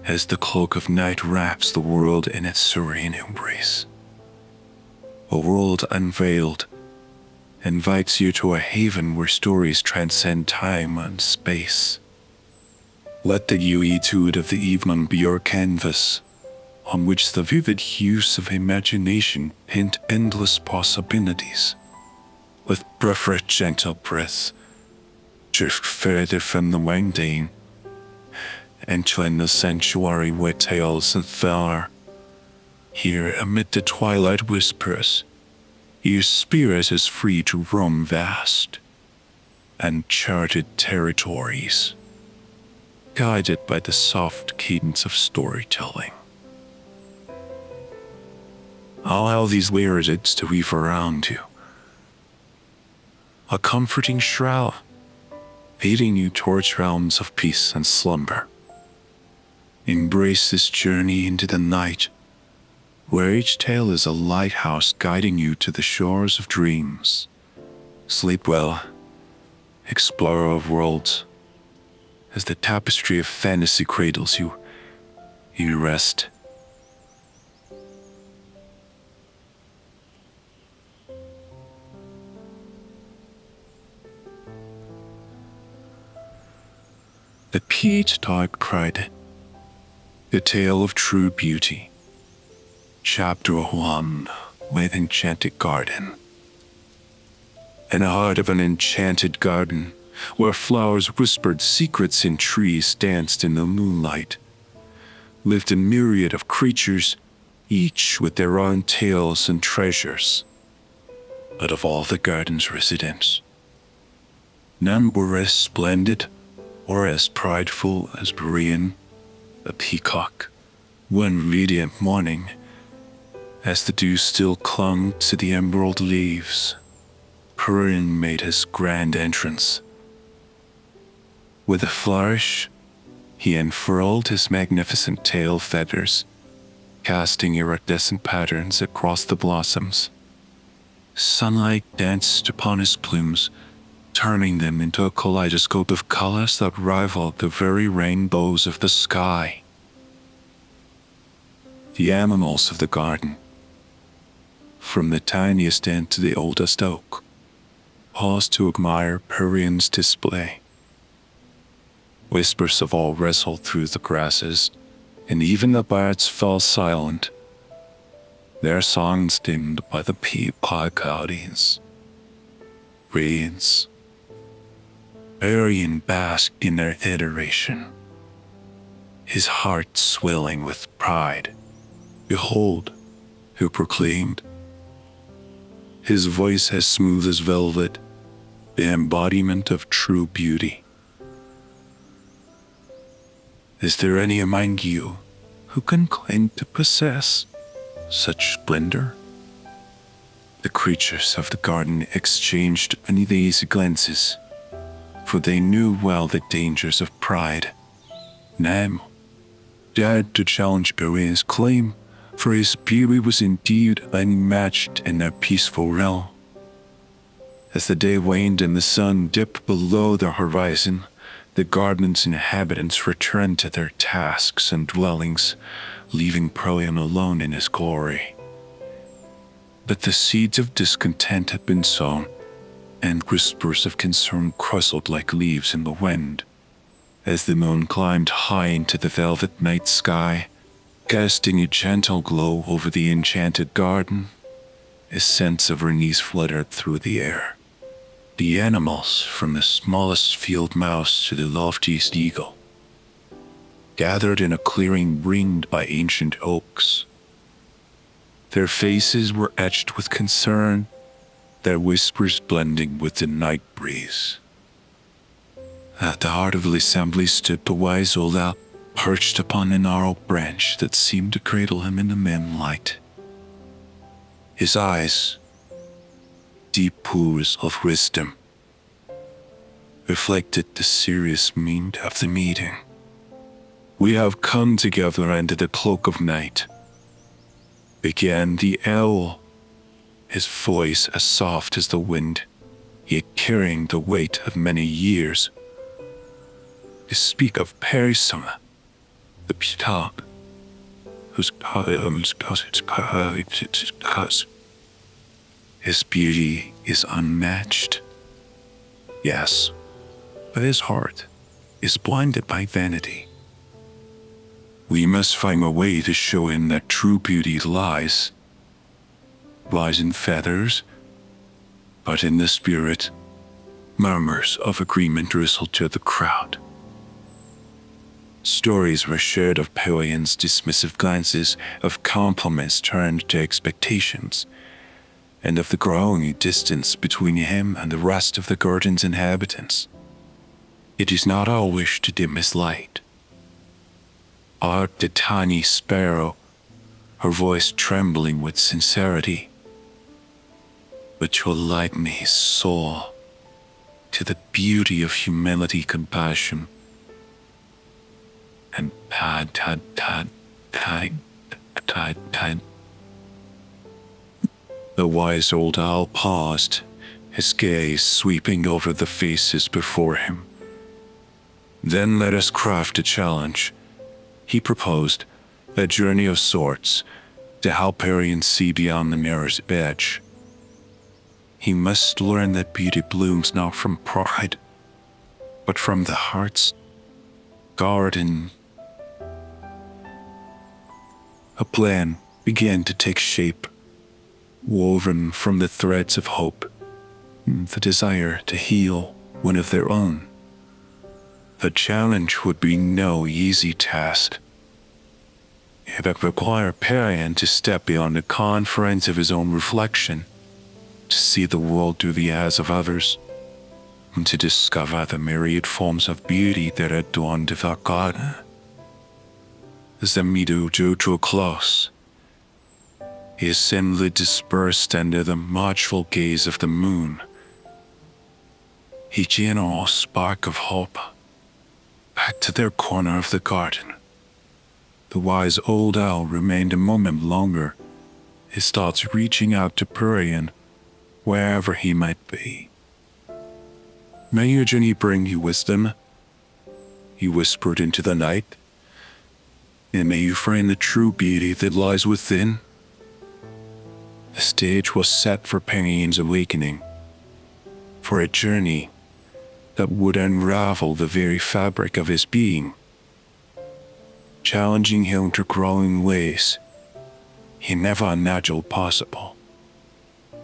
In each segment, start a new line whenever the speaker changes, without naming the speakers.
as the cloak of night wraps the world in its serene embrace. A world unveiled invites you to a haven where stories transcend time and space. Let the etude of the evening be your canvas, on which the vivid hues of imagination paint endless possibilities. With preferred gentle breath, drift further from the mundane, and join the sanctuary where tales and valor. Here, amid the twilight whispers, your spirit is free to roam vast, uncharted territories, guided by the soft cadence of storytelling. Allow these lyrics to weave around you, a comforting shroud, leading you towards realms of peace and slumber. Embrace this journey into the night, where each tale is a lighthouse guiding you to the shores of dreams. Sleep well, explorer of worlds, as the tapestry of fantasy cradles you, you rest. The Peacock cried, The Tale of True Beauty. Chapter 1, with Enchanted Garden. In the heart of an enchanted garden, where flowers whispered secrets and trees danced in the moonlight, lived a myriad of creatures, each with their own tales and treasures. But of all the garden's residents, none were as splendid or as prideful as Serene, the peacock. One radiant morning, as the dew still clung to the emerald leaves, Serene made his grand entrance. With a flourish, he unfurled his magnificent tail feathers, casting iridescent patterns across the blossoms. Sunlight danced upon his plumes, turning them into a kaleidoscope of colors that rivaled the very rainbows of the sky. The animals of the garden, from the tiniest ant to the oldest oak, paused to admire Serene's display. Whispers of awe wrestled through the grasses, and even the birds fell silent, their songs dimmed by the peacock audience. Reeds, Serene basked in their adoration, his heart swelling with pride. Behold, who proclaimed, his voice as smooth as velvet, the embodiment of true beauty. Is there any among you who can claim to possess such splendor? The creatures of the garden exchanged uneasy glances, for they knew well the dangers of pride. None dared to challenge Serene's claim, for his beauty was indeed unmatched in their peaceful realm. As the day waned and the sun dipped below the horizon, the garden's inhabitants returned to their tasks and dwellings, leaving Serene alone in his glory. But the seeds of discontent had been sown, and whispers of concern rustled like leaves in the wind. As the moon climbed high into the velvet night sky, casting a gentle glow over the enchanted garden, a sense of unease fluttered through the air. The animals, from the smallest field mouse to the loftiest eagle, gathered in a clearing ringed by ancient oaks. Their faces were etched with concern, their whispers blending with the night breeze. At the heart of the assembly stood the wise old owl, perched upon a narrow branch that seemed to cradle him in the moonlight. His eyes, deep pools of wisdom, reflected the serious mien of the meeting. We have come together under the cloak of night, began the owl, his voice as soft as the wind, yet carrying the weight of many years, to speak of Peacock, the Peacock, whose his beauty is unmatched. Yes, but his heart is blinded by vanity. We must find a way to show him that true beauty lies in feathers, but in the spirit. Murmurs of agreement rustled to the crowd. Stories were shared of Perian's dismissive glances, of compliments turned to expectations, and of the growing distance between him and the rest of the garden's inhabitants. It is not our wish to dim his light. Art the tiny sparrow, her voice trembling with sincerity. But your light may soar to the beauty of humility, compassion, and The wise old owl paused, his gaze sweeping over the faces before him. Then let us craft a challenge, he proposed, a journey of sorts, to help Perian see beyond the mirror's edge. He must learn that beauty blooms not from pride, but from the heart's garden. A plan began to take shape, woven from the threads of hope, the desire to heal one of their own. The challenge would be no easy task. It would require Perian to step beyond the confines of his own reflection, to see the world through the eyes of others, and to discover the myriad forms of beauty that adorned the garden. As the meadow drew close, his assembly dispersed under the watchful gaze of the moon. He general spark of hope back to their corner of the garden. The wise old owl remained a moment longer, his thoughts reaching out to Perian, wherever he might be. May your journey bring you wisdom, he whispered into the night, and may you find the true beauty that lies within. The stage was set for Perian's awakening, for a journey that would unravel the very fabric of his being, challenging him to grow in ways he never imagined possible.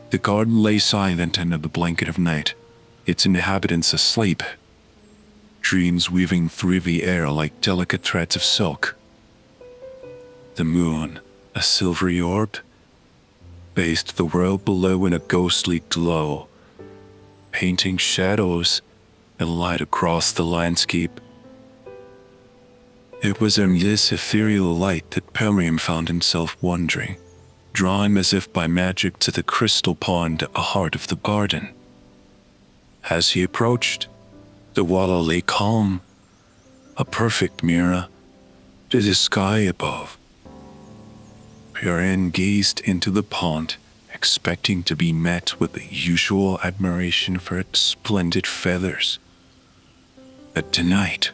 The garden lay silent under the blanket of night, its inhabitants asleep, dreams weaving through the air like delicate threads of silk. The moon, a silvery orb, bathed the world below in a ghostly glow, painting shadows and light across the landscape. It was in this ethereal light that Perian found himself wandering, drawn as if by magic to the crystal pond at the heart of the garden. As he approached, the water lay calm, a perfect mirror to the sky above. Perian gazed into the pond, expecting to be met with the usual admiration for its splendid feathers. But tonight,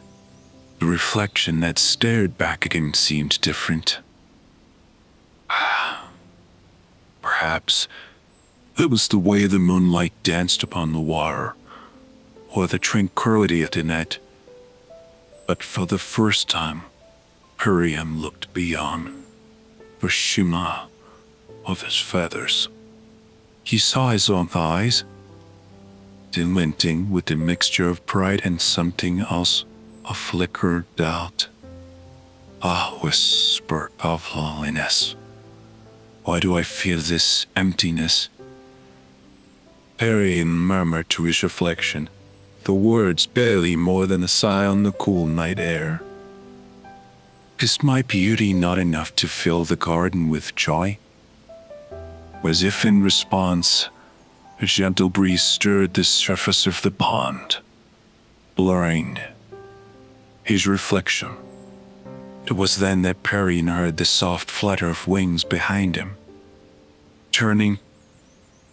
the reflection that stared back at him seemed different. Perhaps it was the way the moonlight danced upon the water, or the tranquility of the night. But for the first time, Perian looked beyond the shimmer of his feathers. He saw his own eyes, glinting with a mixture of pride and something else, a flicker of doubt, a whisper of loneliness. Why do I feel this emptiness? Perian murmured to his reflection, the words barely more than a sigh on the cool night air. Is my beauty not enough to fill the garden with joy? As if in response, a gentle breeze stirred the surface of the pond, blurring his reflection. It was then that Perian heard the soft flutter of wings behind him. Turning,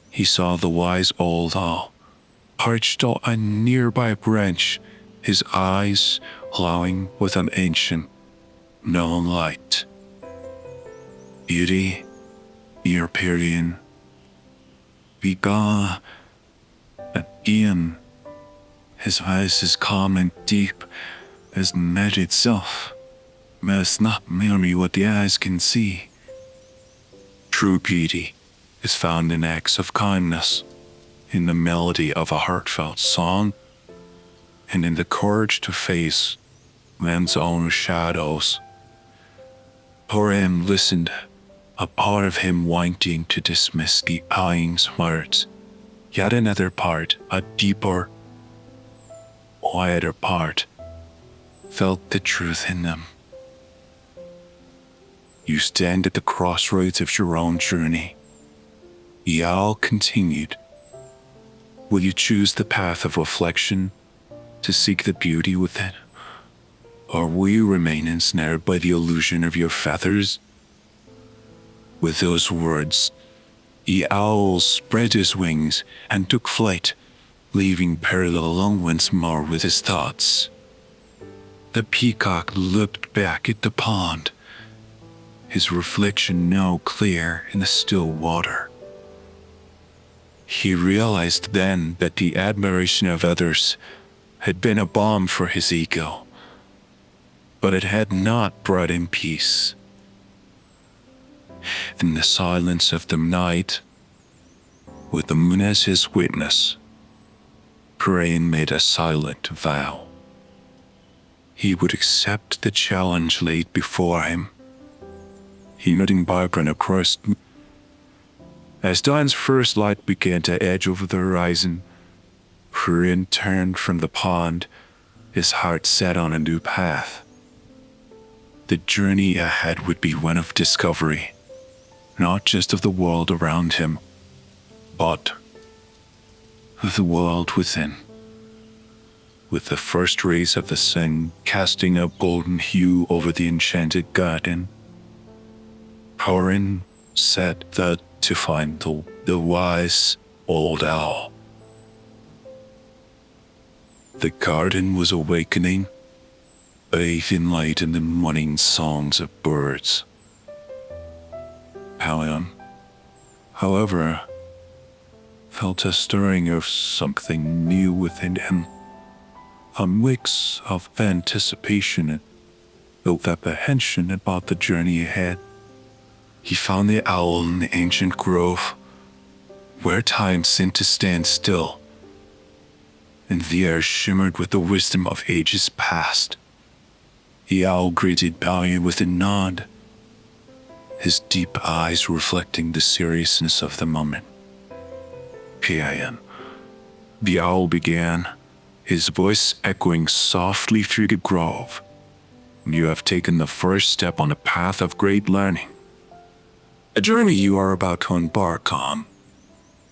he saw the wise old owl, perched on a nearby branch, his eyes glowing with an ancient no light. Beauty, European, Viga, and Ian. His eyes as calm and deep as night itself, but not merely what the eyes can see. True beauty is found in acts of kindness, in the melody of a heartfelt song, and in the courage to face man's own shadows. Poor M listened, a part of him wanting to dismiss the eyeing smart, yet another part, a deeper, quieter part, felt the truth in them. You stand at the crossroads of your own journey. Yao continued. Will you choose the path of reflection to seek the beauty within? Or will you remain ensnared by the illusion of your feathers? With those words, the owl spread his wings and took flight, leaving Peril alone once more with his thoughts. The peacock looked back at the pond, his reflection now clear in the still water. He realized then that the admiration of others had been a balm for his ego, but it had not brought him peace. In the silence of the night, with the moon as his witness, Crane made a silent vow. He would accept the challenge laid before him. He nudging Barbara across. As dawn's first light began to edge over the horizon, Crane turned from the pond, his heart set on a new path. The journey ahead would be one of discovery, not just of the world around him, but of the world within. With the first rays of the sun casting a golden hue over the enchanted garden, Corin set that to find the wise old owl. The garden was awakening, bathed in light and the morning songs of birds. Halion, however, felt a stirring of something new within him, a mix of anticipation and of apprehension about the journey ahead. He found the owl in the ancient grove, where time seemed to stand still, and the air shimmered with the wisdom of ages past. The owl greeted Ballion with a nod, his deep eyes reflecting the seriousness of the moment. Pian, the owl began, his voice echoing softly through the grove. You have taken the first step on a path of great learning. A journey you are about to embark on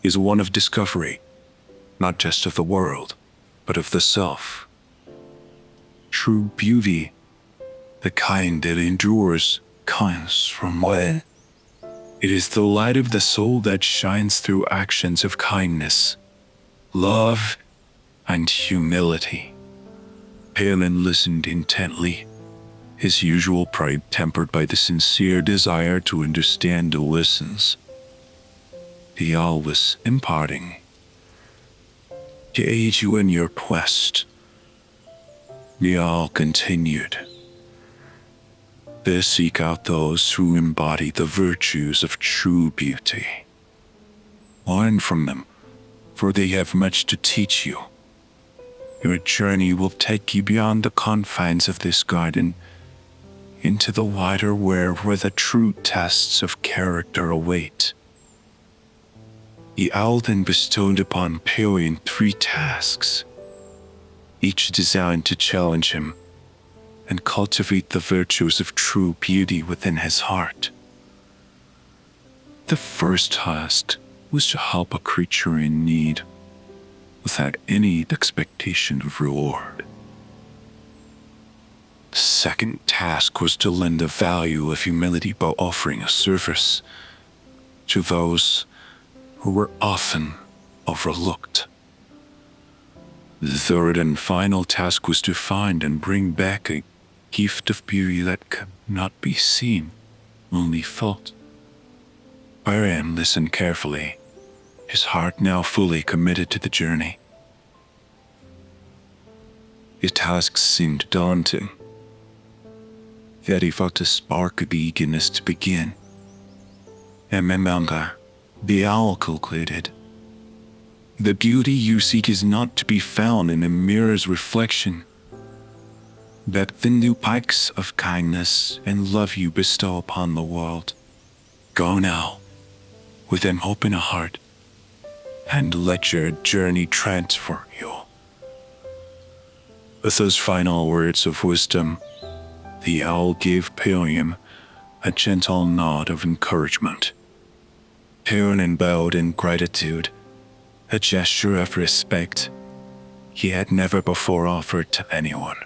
is one of discovery, not just of the world, but of the self. True beauty, the kind that endures, comes from within. It is the light of the soul that shines through actions of kindness, love, and humility. Palin listened intently, his usual pride tempered by the sincere desire to understand the lessons he always imparting. To aid you in your quest, the owl continued. They seek out those who embody the virtues of true beauty. Learn from them, for they have much to teach you. Your journey will take you beyond the confines of this garden, into the wider world where the true tests of character await. The owl then bestowed upon Pelion 3 tasks, each designed to challenge him and cultivate the virtues of true beauty within his heart. The first task was to help a creature in need, without any expectation of reward. The second task was to lend the value of humility by offering a service to those who were often overlooked. The third and final task was to find and bring back a gift of beauty that could not be seen, only felt. Arian listened carefully, his heart now fully committed to the journey. His task seemed daunting, yet he felt a spark of eagerness to begin. Remember, the owl concluded, the beauty you seek is not to be found in a mirror's reflection, but the new pikes of kindness and love you bestow upon the world. Go now, with an open heart, and let your journey transform you. With those final words of wisdom, the owl gave Perion a gentle nod of encouragement. Perion bowed in gratitude, a gesture of respect he had never before offered to anyone.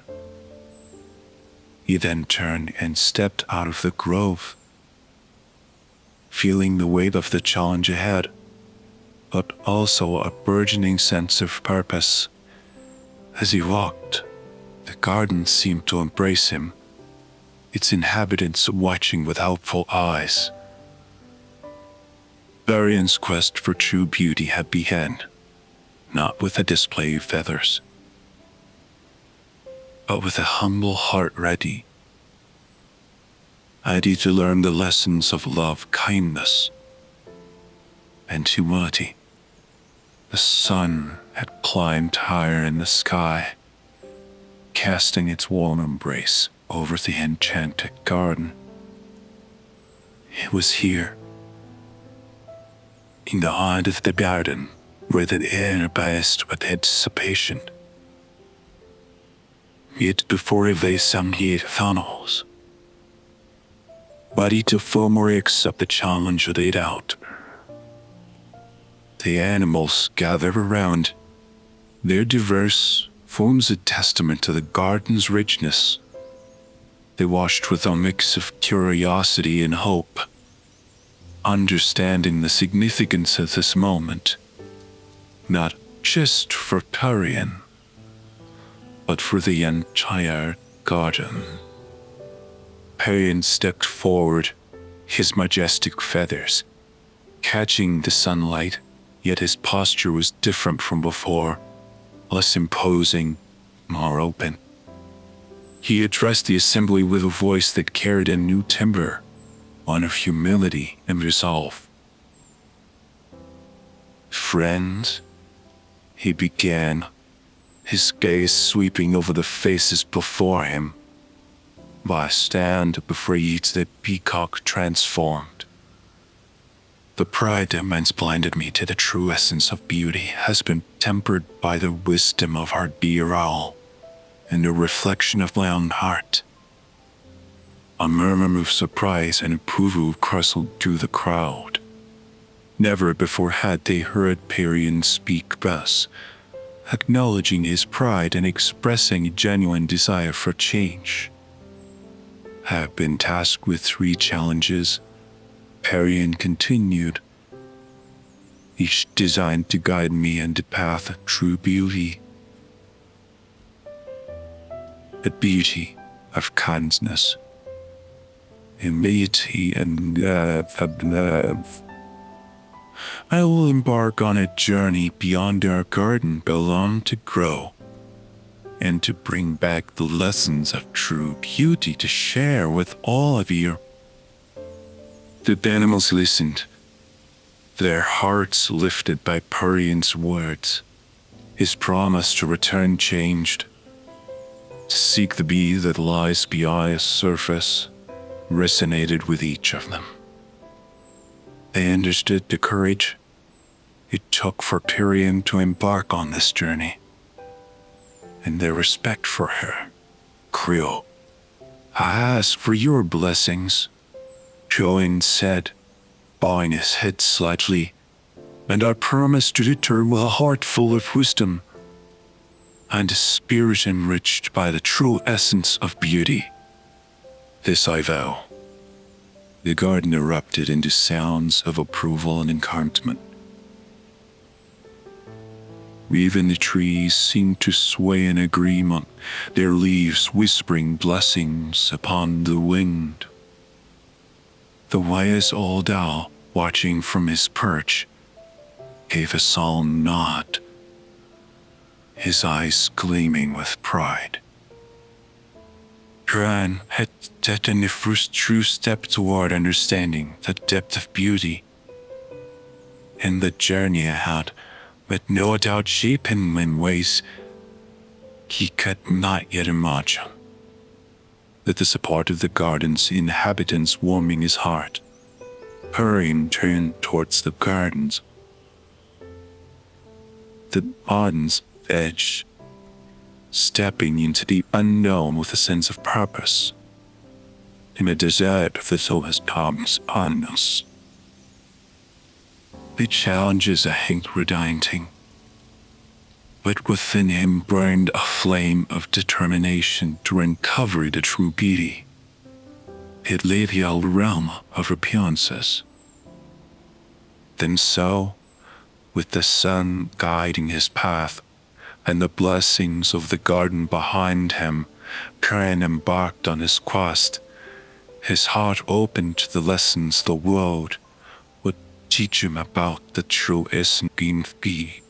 He then turned and stepped out of the grove, feeling the weight of the challenge ahead, but also a burgeoning sense of purpose. As he walked, the garden seemed to embrace him, its inhabitants watching with hopeful eyes. Perion's quest for true beauty had begun, not with a display of feathers, but with a humble heart ready to learn the lessons of love, kindness, and humility. The sun had climbed higher in the sky, casting its warm embrace over the enchanted garden. It was here, in the heart of the garden, where the air buzzed with anticipation. Yet before they samgate funnels, ready to firmly accept the challenge laid out. The animals gathered around, their diverse forms a testament to the garden's richness. They watched with a mix of curiosity and hope, understanding the significance of this moment, not just for Perion, but for the entire garden. Perion stepped forward, his majestic feathers catching the sunlight, yet his posture was different from before, less imposing, more open. He addressed the assembly with a voice that carried a new timbre, one of humility and resolve. Friends, he began, his gaze sweeping over the faces before him. I stand before you the Peacock transformed. The pride that once blinded me to the true essence of beauty has been tempered by the wisdom of our dear owl and the reflection of my own heart. A murmur of surprise and approval rustled through the crowd. Never before had they heard Perion speak thus, acknowledging his pride and expressing a genuine desire for change. I have been tasked with 3 challenges, Perion continued, each designed to guide me in the path of true beauty. A beauty of kindness, humility, and love. I will embark on a journey beyond our garden belong to grow, and to bring back the lessons of true beauty to share with all of you. The animals listened, their hearts lifted by Perion's words. His promise to return changed, to seek the beauty that lies beyond the surface, resonated with each of them. They understood the courage it took for Perion to embark on this journey, and their respect for her grew. I ask for your blessings, Joan said, bowing his head slightly, and I promise to return with a heart full of wisdom and a spirit enriched by the true essence of beauty. This I vow. The garden erupted into sounds of approval and encouragement. Even the trees seemed to sway in agreement, their leaves whispering blessings upon the wind. The wise old owl, watching from his perch, gave a solemn nod, his eyes gleaming with pride. Gran had taken the first true step toward understanding the depth of beauty, and the journey ahead would no doubt shape him in ways he could not yet imagine. That is a part of the garden's inhabitants warming his heart, hurrying turned towards the gardens. The garden's edge, stepping into the unknown with a sense of purpose, in a desire that so has comes on us. The challenges ahead were daunting, but within him burned a flame of determination to uncover the true beauty. It lay the old realm of appearances. Then so, with the sun guiding his path, and the blessings of the garden behind him, Karen embarked on his quest, his heart open to the lessons the world would teach him about the true essence of beauty.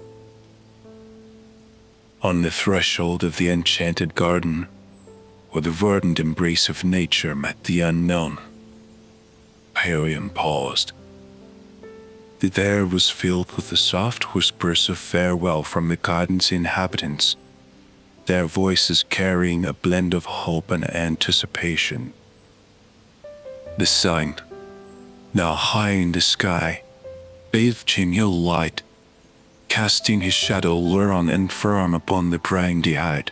On the threshold of the enchanted garden, where the verdant embrace of nature met the unknown, Arian paused. The air was filled with the soft whispers of farewell from the garden's inhabitants, their voices carrying a blend of hope and anticipation. The sun, now high in the sky, bathed in yellow light, casting his shadow luring and firm upon the brandy eyed,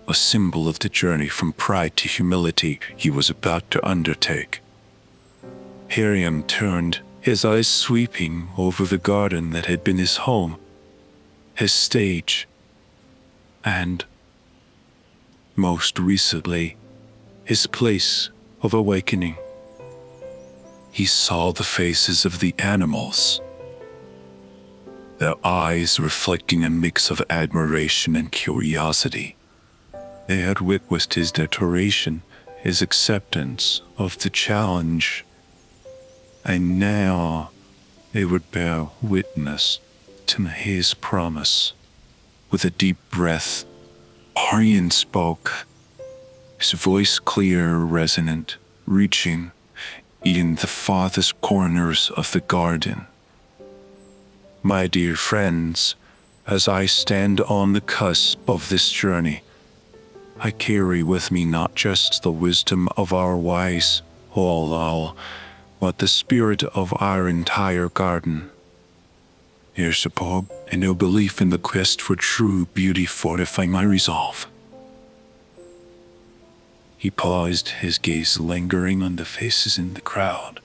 a symbol of the journey from pride to humility he was about to undertake. Hiriam turned, his eyes sweeping over the garden that had been his home, his stage, and, most recently, his place of awakening. He saw the faces of the animals, their eyes reflecting a mix of admiration and curiosity. They had witnessed his determination, his acceptance of the challenge, and now they would bear witness to his promise. With a deep breath, Arian spoke, his voice clear, resonant, reaching in the farthest corners of the garden. My dear friends, as I stand on the cusp of this journey, I carry with me not just the wisdom of our wise old owl, but the spirit of our entire garden. Your support and your belief in the quest for true beauty fortify my resolve. He paused, his gaze lingering on the faces in the crowd,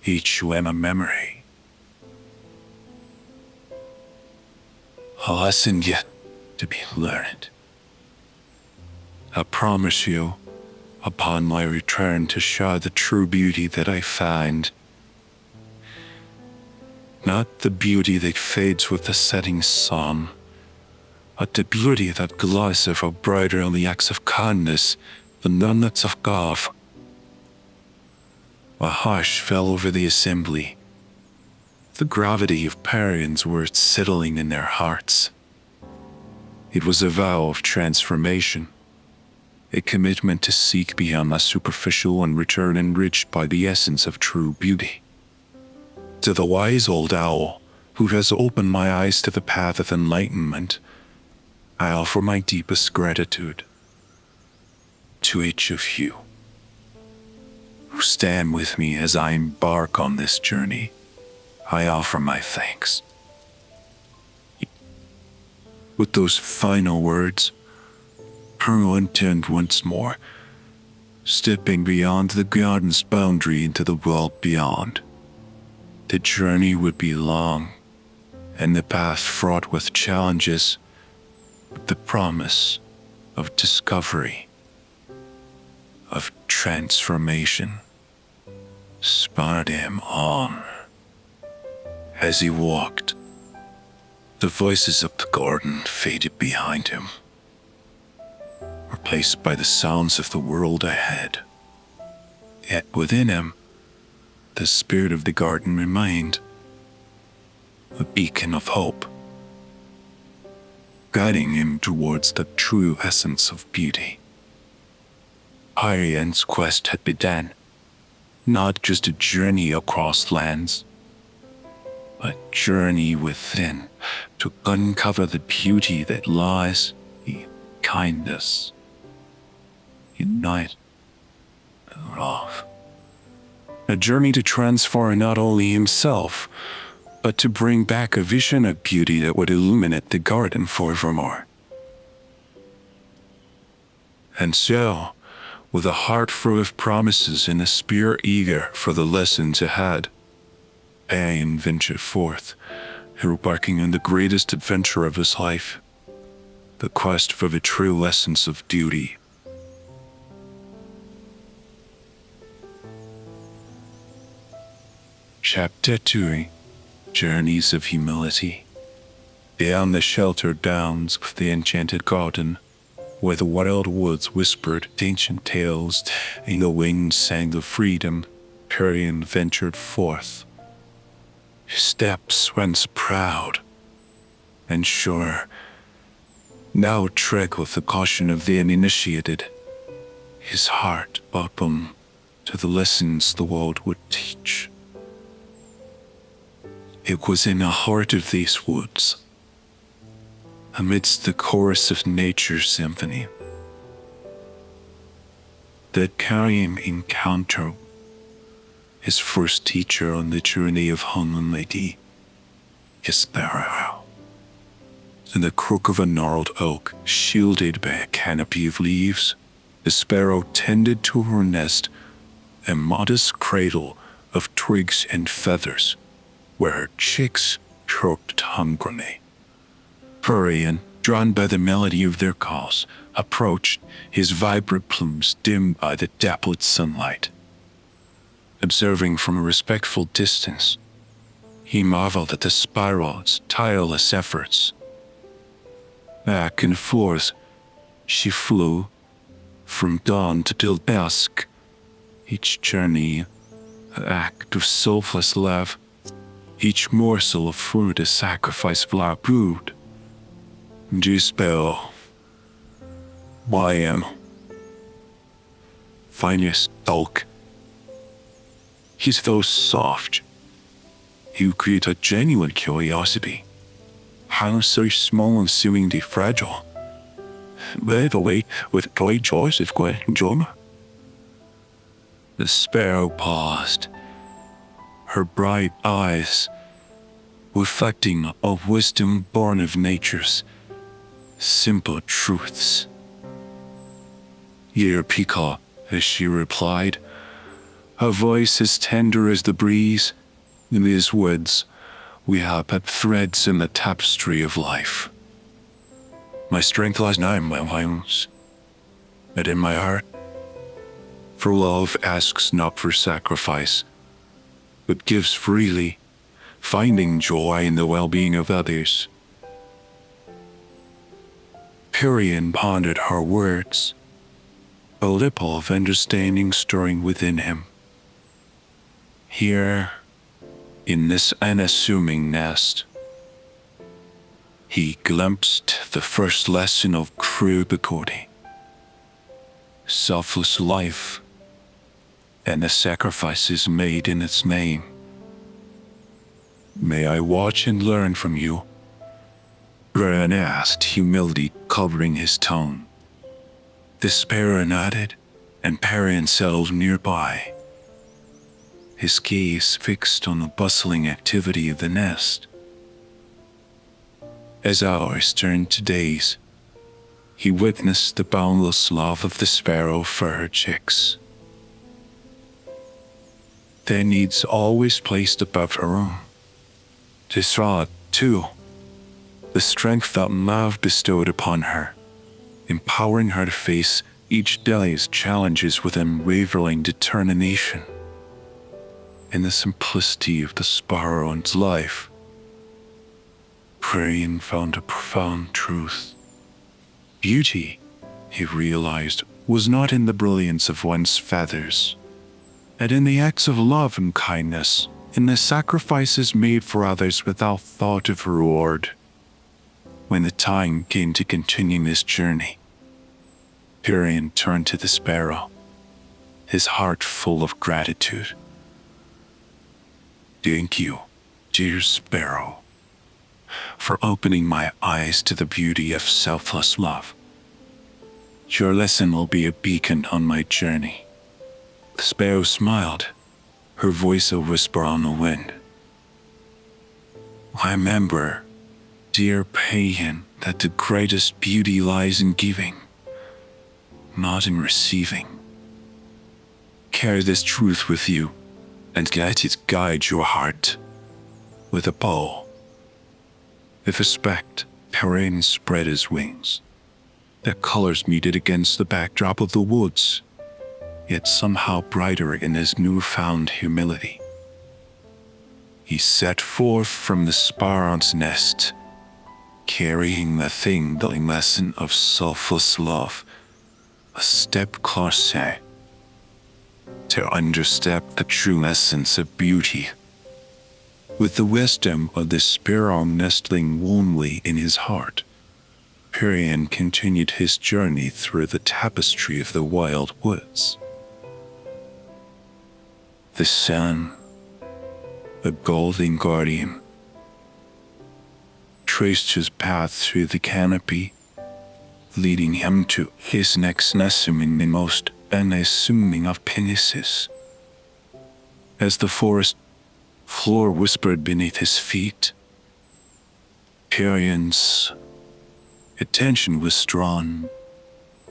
each one a memory, a lesson yet to be learned. I promise you, upon my return, to share the true beauty that I find. Not the beauty that fades with the setting sun, but the beauty that glows ever brighter in the acts of kindness, the nuggets of God. A hush fell over the assembly, the gravity of Parian's words settling in their hearts. It was a vow of transformation, a commitment to seek beyond the superficial and return enriched by the essence of true beauty. To the wise old owl, who has opened my eyes to the path of enlightenment, I offer my deepest gratitude. To each of you who stand with me as I embark on this journey, I offer my thanks. With those final words, Pearl turned once more, stepping beyond the garden's boundary into the world beyond. The journey would be long, and the path fraught with challenges, but the promise of discovery, of transformation, spurred him on. As he walked, The voices of the garden faded behind him, replaced by the sounds of the world ahead. Yet within him, the spirit of the garden remained, a beacon of hope, guiding him towards the true essence of beauty. Arian's quest had begun, not just a journey across lands, but a journey within to uncover the beauty that lies in kindness, in night, and love. A journey to transform not only himself, but to bring back a vision of beauty that would illuminate the garden forevermore. And so, with a heart full of promises and a spirit eager for the lessons ahead, Aang ventured forth, embarking on the greatest adventure of his life, the quest for the true essence of duty. Chapter 2: Journeys of Humility. Beyond the sheltered downs of the enchanted garden, where the wild woods whispered ancient tales and the winds sang of freedom, Perion ventured forth. His steps once proud and sure, now tread with the caution of the uninitiated, his heart open to the lessons the world would teach. It was in the heart of these woods, amidst the chorus of nature's symphony, that Karim encountered his first teacher on the journey of humanity, his sparrow. In the crook of a gnarled oak, shielded by a canopy of leaves, the sparrow tended to her nest, a modest cradle of twigs and feathers, where her chicks chirped hungrily. Perion, drawn by the melody of their calls, approached, his vibrant plumes dimmed by the dappled sunlight. Observing from a respectful distance, he marveled at the sparrow's tireless efforts. Back and forth, she flew, from dawn to till dusk, each journey an act of selfless love, each morsel of food a sacrifice of our brood. Dispel. I am. Finest dog. He's so soft. You create a genuine curiosity. How so small and seemingly fragile. By the way, with toy choice of question. The sparrow paused, her bright eyes reflecting a wisdom born of nature's simple truths. Dear Peacock, as she replied, her voice as tender as the breeze. In these woods, we have but threads in the tapestry of life. My strength lies not in my limbs, but in my heart. For love asks not for sacrifice, but gives freely, finding joy in the well-being of others. Perion pondered her words, a ripple of understanding stirring within him. Here, in this unassuming nest, he glimpsed the first lesson of true equity, selfless life, and the sacrifices made in its name. May I watch and learn from you? Brian asked, humility covering his tone. The sparrow nodded, and Perion settled nearby, his gaze fixed on the bustling activity of the nest. As hours turned to days, he witnessed the boundless love of the sparrow for her chicks, their needs always placed above her own. They saw, too, the strength that love bestowed upon her, empowering her to face each day's challenges with unwavering determination. In the simplicity of the sparrow's life, Perian found a profound truth. Beauty, he realized, was not in the brilliance of one's feathers, and in the acts of love and kindness, in the sacrifices made for others without thought of reward. When the time came to continue this journey, Perian turned to the sparrow, his heart full of gratitude. Thank you, dear sparrow, for opening my eyes to the beauty of selfless love. Your lesson will be a beacon on my journey. The sparrow smiled, her voice a whisper on the wind. I remember, dear Perian, that the greatest beauty lies in giving, not in receiving. Carry this truth with you, and let it guide your heart with a bow. With respect, Perian spread his wings. Their colors meted against the backdrop of the woods, yet somehow brighter in his newfound humility. He set forth from the sparrow's nest, carrying the lesson of selfless love, a step closer to understand the true essence of beauty. With the wisdom of the sparrow nestling warmly in his heart, Perian continued his journey through the tapestry of the wild woods. The sun, a golden guardian, traced his path through the canopy, leading him to his next nesting in the most unassuming of palaces. As the forest floor whispered beneath his feet, Perian's attention was drawn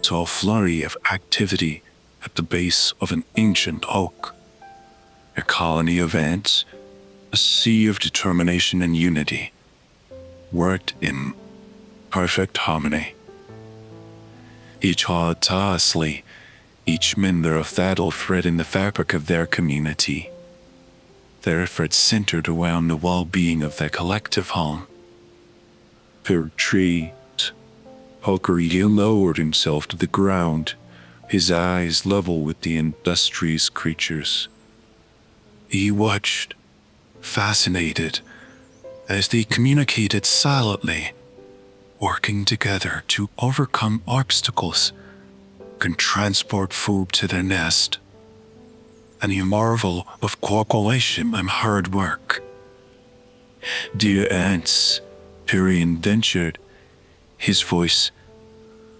to a flurry of activity at the base of an ancient oak. A colony of ants, a sea of determination and unity, worked in perfect harmony. Each tirelessly, each member of vital thread in the fabric of their community. Their efforts centered around the well-being of their collective home. Per tree, Pokeree lowered himself to the ground, his eyes level with the industrious creatures. He watched, fascinated, as they communicated silently, working together to overcome obstacles, can transport food to their nest. And you marvel of cooperation and hard work. Dear ants, Perian ventured, his voice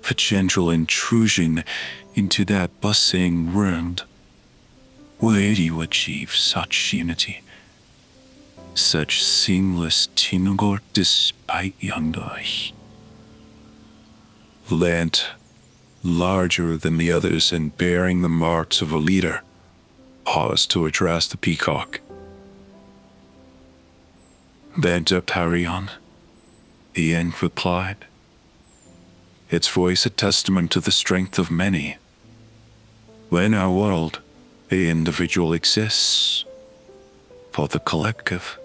a gentle intrusion into that bustling world. Where do you achieve such unity, such seamless teamwork despite yonder land, larger than the others and bearing the marks of a leader, paused to address the peacock. Benta Perian, the ant replied, its voice a testament to the strength of many. When our world, the individual exists for the collective,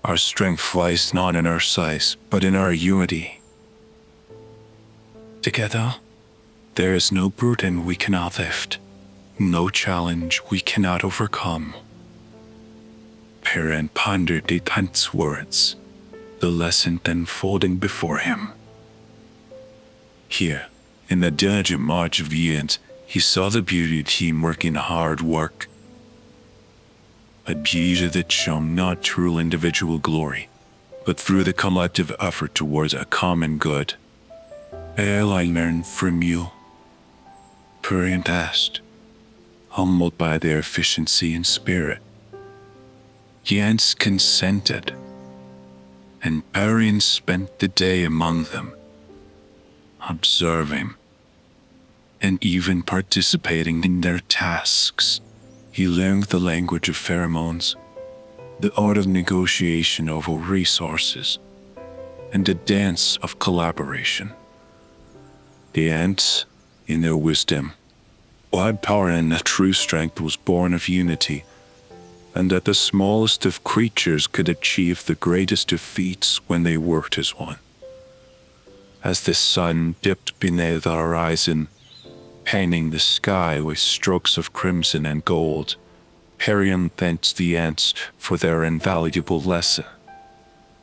our strength lies not in our size, but in our unity. Together, there is no burden we cannot lift, no challenge we cannot overcome. Perian pondered the tense words, the lesson unfolding before him. Here, in the diligent march of the ants, he saw the beauty of teamwork and hard work. A beauty that shone not through individual glory, but through the collective effort towards a common good. All I learned from you, Perian asked, humbled by their efficiency and spirit. The ants consented, and Perian spent the day among them, observing and even participating in their tasks. He learned the language of pheromones, the art of negotiation over resources, and the dance of collaboration. The ants, in their wisdom, wide power and a true strength was born of unity, and that the smallest of creatures could achieve the greatest of feats when they worked as one. As the sun dipped beneath the horizon, painting the sky with strokes of crimson and gold, Perion thanked the ants for their invaluable lesson.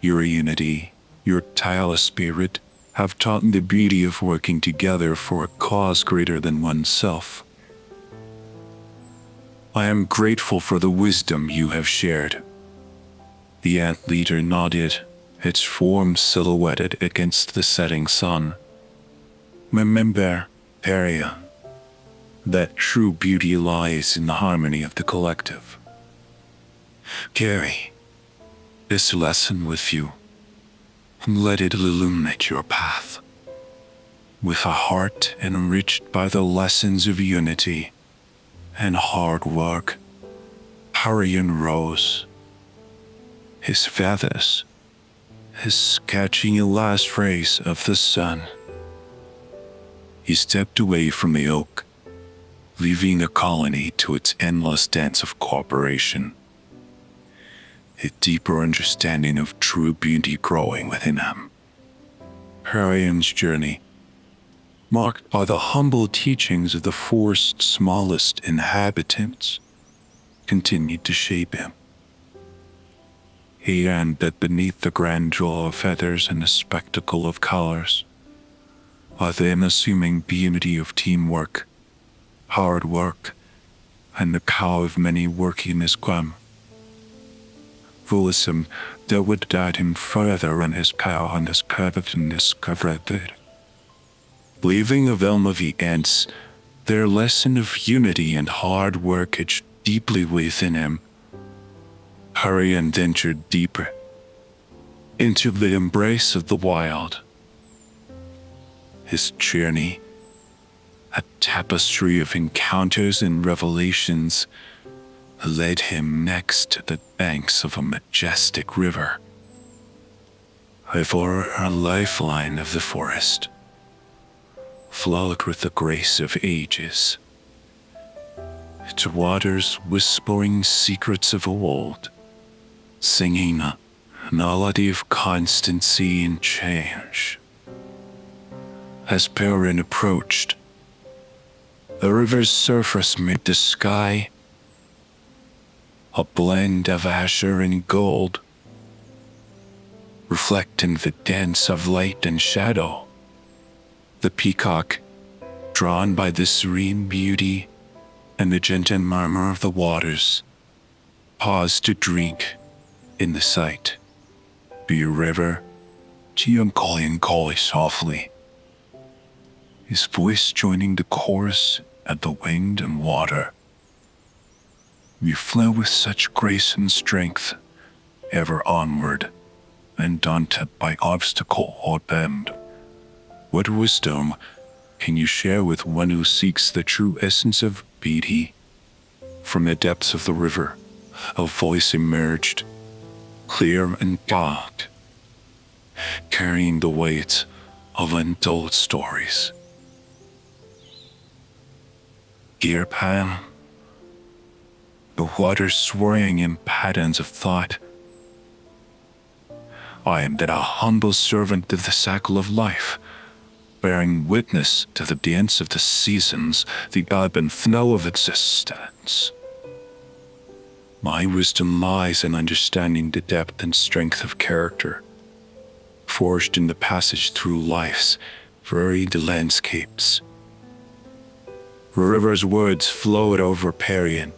Your unity, your tireless spirit, have taught the beauty of working together for a cause greater than oneself. I am grateful for the wisdom you have shared. The ant leader nodded, its form silhouetted against the setting sun. Remember, Perion, that true beauty lies in the harmony of the collective. Carry this lesson with you, and let it illuminate your path. With a heart enriched by the lessons of unity and hard work, Perion rose, his feathers catching a last rays of the sun. He stepped away from the oak, leaving the colony to its endless dance of cooperation, a deeper understanding of true beauty growing within him. Perion's journey, marked by the humble teachings of the forest's smallest inhabitants, continued to shape him. He learned that beneath the grandeur of feathers and the spectacle of colors, are the unassuming beauty of teamwork, hard work, and the power of many working as one. Wisdom that would guide him further in his power and his purpose and discover it. Leaving the realm of the ants, their lesson of unity and hard work etched deeply within him, Perion ventured deeper into the embrace of the wild. His journey, a tapestry of encounters and revelations, led him next to the banks of a majestic river, a lifeline of the forest, flowed with the grace of ages, its waters whispering secrets of old, singing a melody of constancy and change. As Perion approached, the river's surface met the sky, a blend of azure and gold, reflecting the dance of light and shadow. The peacock, drawn by the serene beauty and the gentle murmur of the waters, paused to drink in the sight. The river, calling softly, his voice joining the chorus at the wind and water. We flow with such grace and strength, ever onward, undaunted by obstacle or bend. What wisdom can you share with one who seeks the true essence of beauty? From the depths of the river, a voice emerged, clear and dark, carrying the weight of untold stories. Dear Pan, the water swirling in patterns of thought, I am but a humble servant of the cycle of life, bearing witness to the dance of the seasons, the ebb and flow of existence. My wisdom lies in understanding the depth and strength of character, forged in the passage through life's varied landscapes. The river's words flowed over Perion,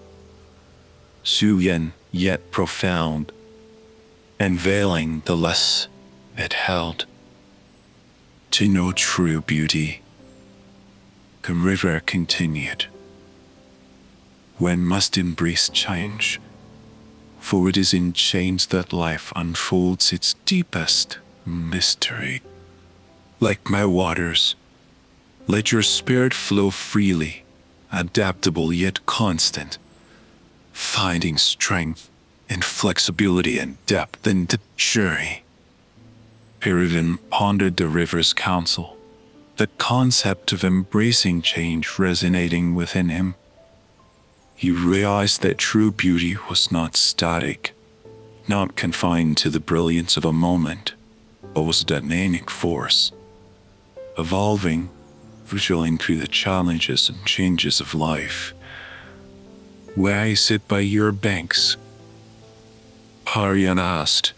serene yet profound, unveiling the lesson it held. To know true beauty, the river continued, one must embrace change, for it is in change that life unfolds its deepest mystery. Like my waters, let your spirit flow freely, adaptable yet constant, finding strength and flexibility and depth in the journey. Perion pondered the river's counsel, the concept of embracing change resonating within him. he realized that true beauty was not static, not confined to the brilliance of a moment, but was a dynamic force, evolving, vigilant through the challenges and changes of life. "Where I sit by your banks?" Parian asked.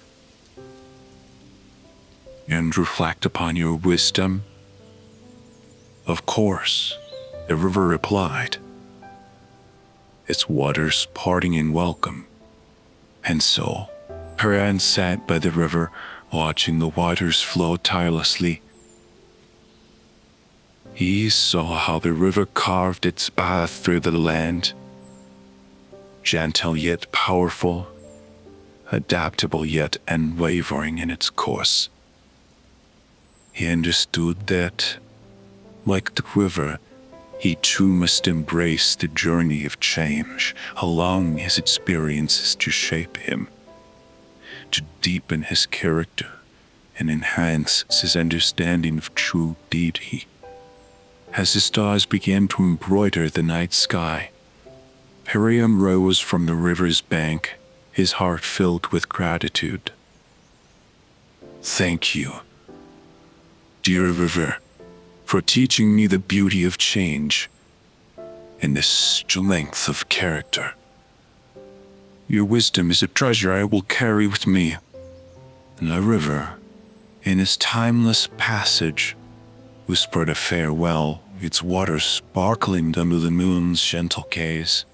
"And reflect upon your wisdom?" "Of course," the river replied, its waters parting in welcome. And so, Parian sat by the river, watching the waters flow tirelessly. He saw how the river carved its path through the land, gentle yet powerful, adaptable yet unwavering in its course. He understood that, like the river, he too must embrace the journey of change, allowing his experiences to shape him, to deepen his character, and enhance his understanding of true beauty. As the stars began to embroider the night sky, Parian rose from the river's bank, his heart filled with gratitude. "Thank you, dear river, for teaching me the beauty of change and the strength of character. Your wisdom is a treasure I will carry with me." And the river, in its timeless passage, whispered a farewell, its waters sparkling under the moon's gentle gaze.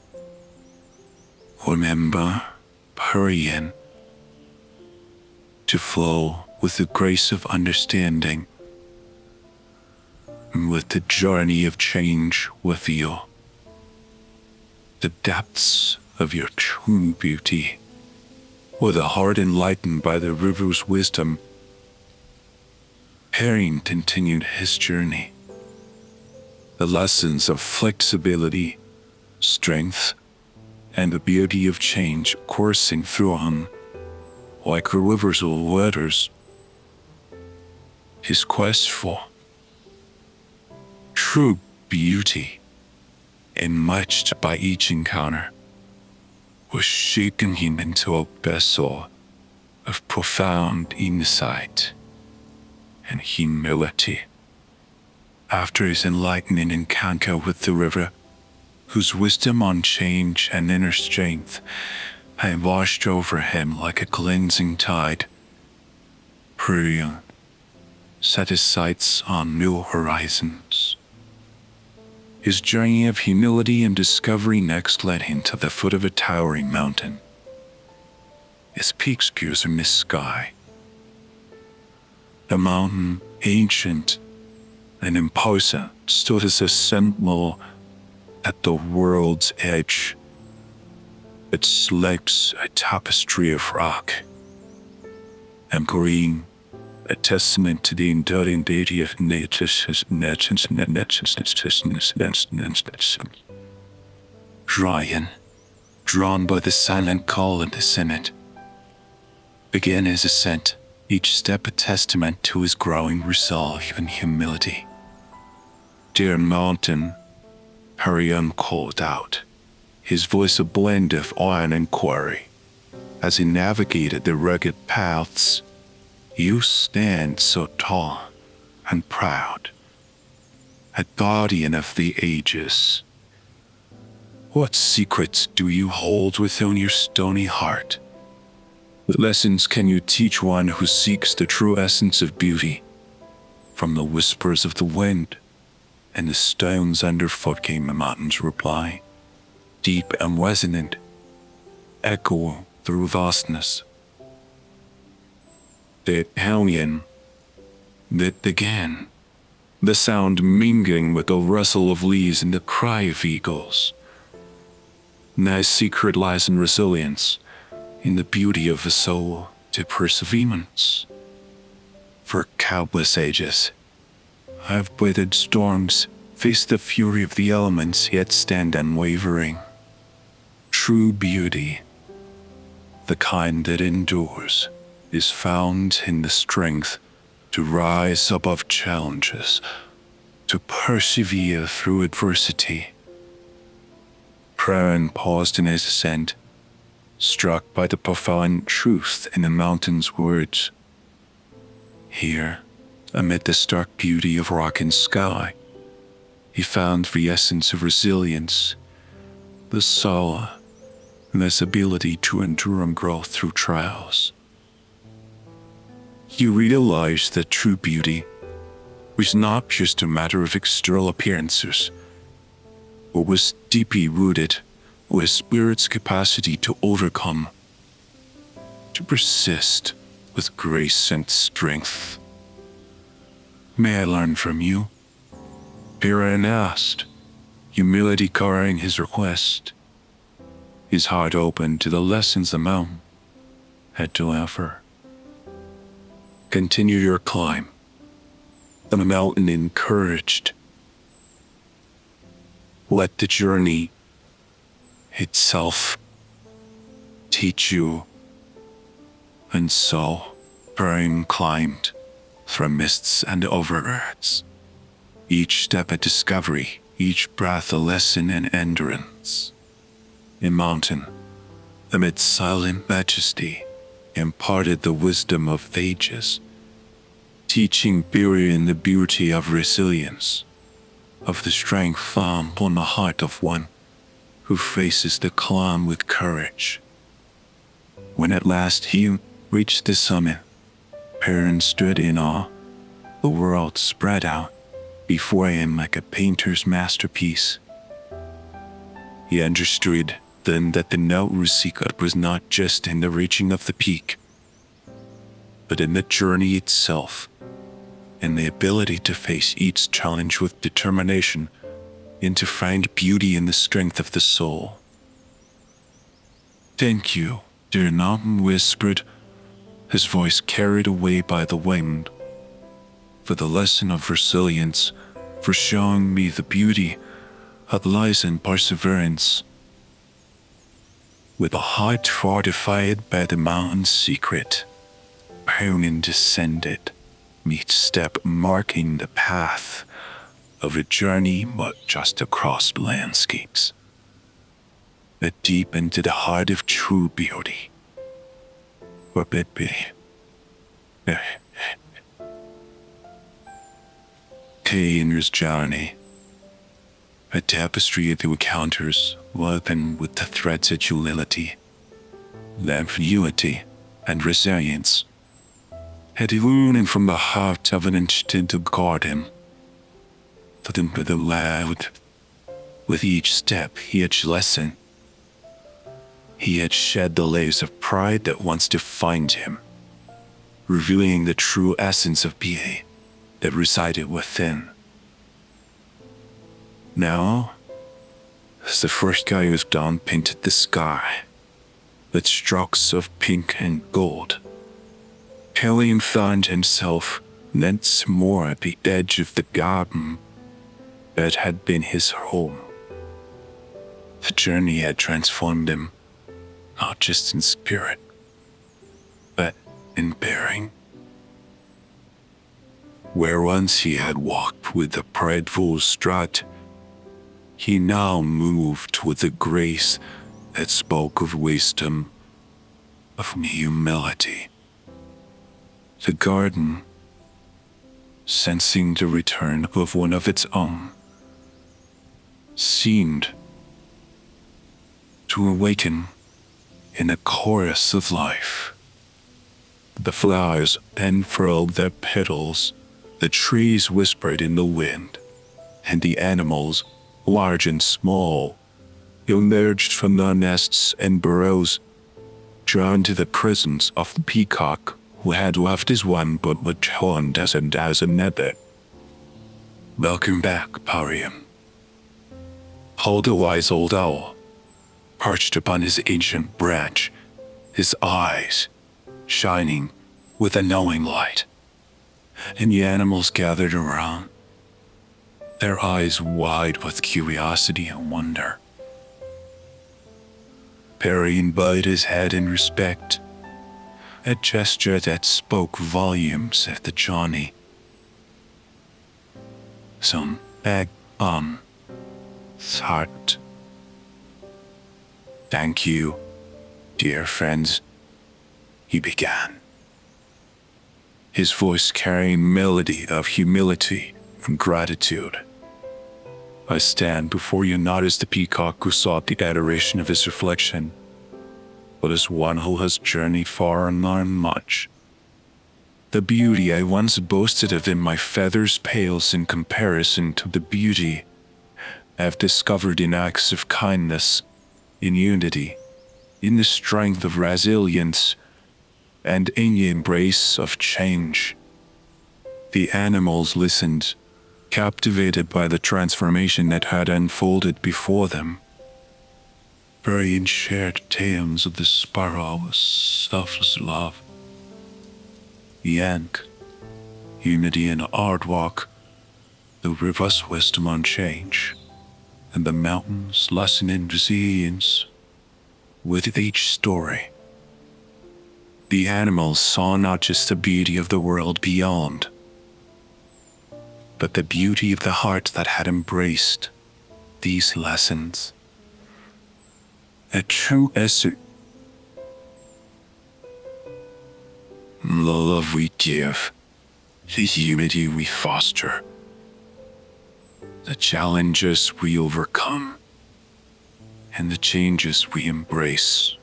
"Remember, Parian, to flow with the grace of understanding, and with the journey of change with you. The depths of your true beauty, with a heart enlightened by the river's wisdom." Parian continued his journey. The lessons of flexibility, strength, and the beauty of change coursing through him, like a river's waters. His quest for true beauty, enriched by each encounter, was shaping him into a vessel of profound insight and humility. After his enlightening encounter with the river, whose wisdom on change and inner strength had washed over him like a cleansing tide, Parian set his sights on new horizons. His journey of humility and discovery next led him to the foot of a towering mountain, its peaks piercing the sky. The mountain, ancient and imposing, stood as a sentinel at the world's edge, its slopes a tapestry of rock, and green, a testament to the enduring beauty of nature. Parian, drawn by the silent call of the Senate, began his ascent, each step a testament to his growing resolve and humility. "Dear mountain," Parian called out, his voice a blend of awe and inquiry, as he navigated the rugged paths. "You stand so tall and proud, a guardian of the ages. What secrets do you hold within your stony heart? What lessons can you teach one who seeks the true essence of beauty? From the whispers of the wind and the stones underfoot came the mountain's reply, deep and resonant, echoing through vastness. The Italian that began, the sound mingling with the rustle of leaves and the cry of eagles. My secret lies in resilience, in the beauty of a soul to perseverance. For countless ages, I've weathered storms, faced the fury of the elements, yet stand unwavering. True beauty, the kind that endures, is found in the strength to rise above challenges, to persevere through adversity. Perrin paused in his ascent, struck by the profound truth in the mountain's words. Here, amid the stark beauty of rock and sky, he found the essence of resilience, the soul, and this ability to endure and grow through trials. He realized that true beauty was not just a matter of external appearances, but was deeply rooted with spirit's capacity to overcome, to persist with grace and strength. "May I learn from you?" Perrin asked, humility coloring his request, his heart open to the lessons the mountain had to offer. "Continue your climb," the mountain encouraged. "Let the journey itself teach you." And so, Perrin climbed through mists and over earths, each step a discovery, each breath a lesson in endurance. A mountain, amid silent majesty, imparted the wisdom of ages, teaching Perrin the beauty of resilience, of the strength found on the heart of one who faces the climb with courage. When at last he reached the summit, Perrin stood in awe. The world spread out before him like a painter's masterpiece. He understood then that the note secret was not just in the reaching of the peak, but in the journey itself, in the ability to face each challenge with determination and to find beauty in the strength of the soul. "Thank you," dear mountain whispered, his voice carried away by the wind, "for the lesson of resilience, for showing me the beauty that lies in perseverance." With a heart fortified by the mountain's secret, Perrin descended, each step marking the path of a journey but just across landscapes, but deep into the heart of true beauty. Perrin's journey, a tapestry of encounters woven with the threads of humility, ambiguity, and resilience, had illuminated from the heart of an instinct to guard him. But aloud, with each step he had lessened. He had shed the layers of pride that once defined him, revealing the true essence of being that resided within. Now, as the first Gaia's dawn painted the sky with strokes of pink and gold, Perrin found himself once more at the edge of the garden that had been his home. The journey had transformed him, not just in spirit, but in bearing. Where once he had walked with a prideful strut, he now moved with a grace that spoke of wisdom, of humility. The garden, sensing the return of one of its own, seemed to awaken in a chorus of life. The flowers unfurled their petals, the trees whispered in the wind, and the animals, large and small, emerged from their nests and burrows, drawn to the presence of the Peacock, who had left as one but returned as another. "Welcome back, Perrin," called the wise old owl, perched upon his ancient branch, his eyes shining with a knowing light. And the animals gathered around, their eyes wide with curiosity and wonder. Perrin bowed his head in respect, a gesture that spoke volumes of the journey. Some bag on heart, Thank you, dear friends, he began, his voice carrying melody of humility and gratitude. I stand before you not as the peacock who sought the adoration of his reflection, but as one who has journeyed far and learned much. The beauty I once boasted of in my feathers pales in comparison to the beauty I have discovered in acts of kindness, in unity, in the strength of resilience, and in the embrace of change. The animals listened, captivated by the transformation that had unfolded before them. Brian shared tales of the sparrow's selfless love, the yank, unity in aardvark, the river's wisdom on change, and the mountain's lesson in resilience. With each story, the animals saw not just the beauty of the world beyond, but the beauty of the heart that had embraced these lessons. A true essence. The love we give, the unity we foster, the challenges we overcome, and the changes we embrace.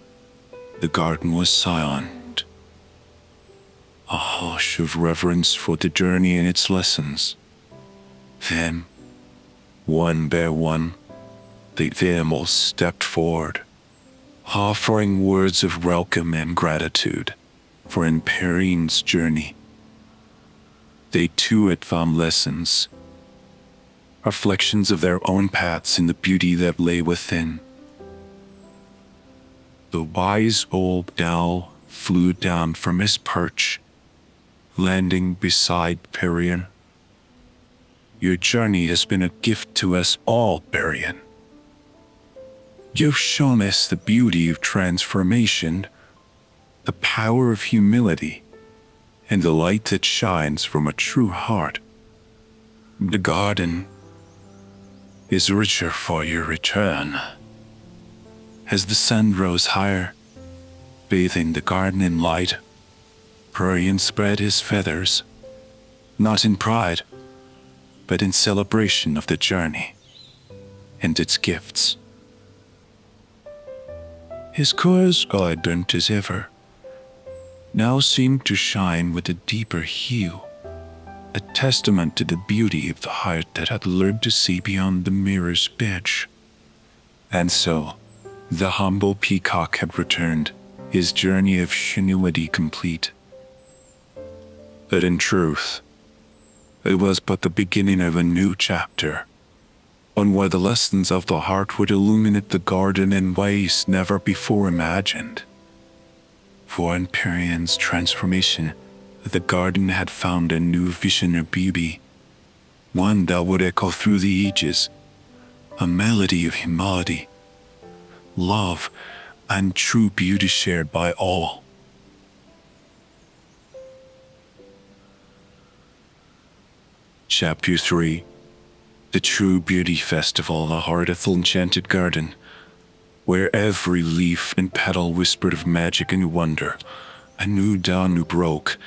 The garden was silent, a hush of reverence for the journey and its lessons. Then, one by one, the animals stepped forward, offering words of welcome and gratitude for Empyrean's journey. They too had found lessons, reflections of their own paths in the beauty that lay within. The wise old owl flew down from his perch, landing beside Perian. Your journey has been a gift to us all, Perian. You've shown us the beauty of transformation, the power of humility, and the light that shines from a true heart. The garden is richer for your return. As the sun rose higher, bathing the garden in light, Perian spread his feathers, not in pride, but in celebration of the journey and its gifts. His colours, vibrant as ever, now seemed to shine with a deeper hue, a testament to the beauty of the heart that had learned to see beyond the mirror's edge. And so, the humble peacock had returned, his journey of humility complete. But in truth, it was but the beginning of a new chapter, one where the lessons of the heart would illuminate the garden in ways never before imagined. For in Perian's transformation, the garden had found a new vision of beauty, one that would echo through the ages, a melody of humility, love, and true beauty shared by all. Chapter 3. The True Beauty Festival, the heart of the enchanted garden, where every leaf and petal whispered of magic and wonder. A new dawn broke,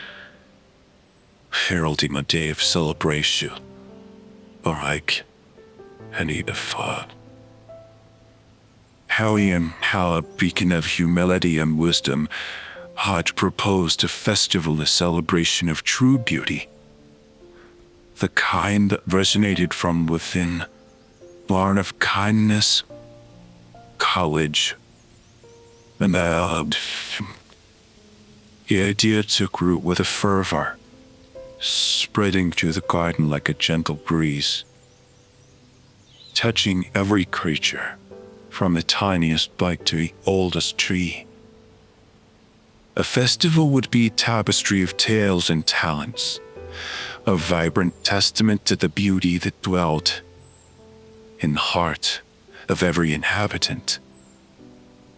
heralding a day of celebration. Barak, Hanifa. How a beacon of humility and wisdom had proposed a festival, a celebration of true beauty, the kind that resonated from within, born of kindness, courage, and love. The idea took root with a fervor, spreading through the garden like a gentle breeze, touching every creature, from the tiniest bite to the oldest tree. A festival would be a tapestry of tales and talents, a vibrant testament to the beauty that dwelt in the heart of every inhabitant.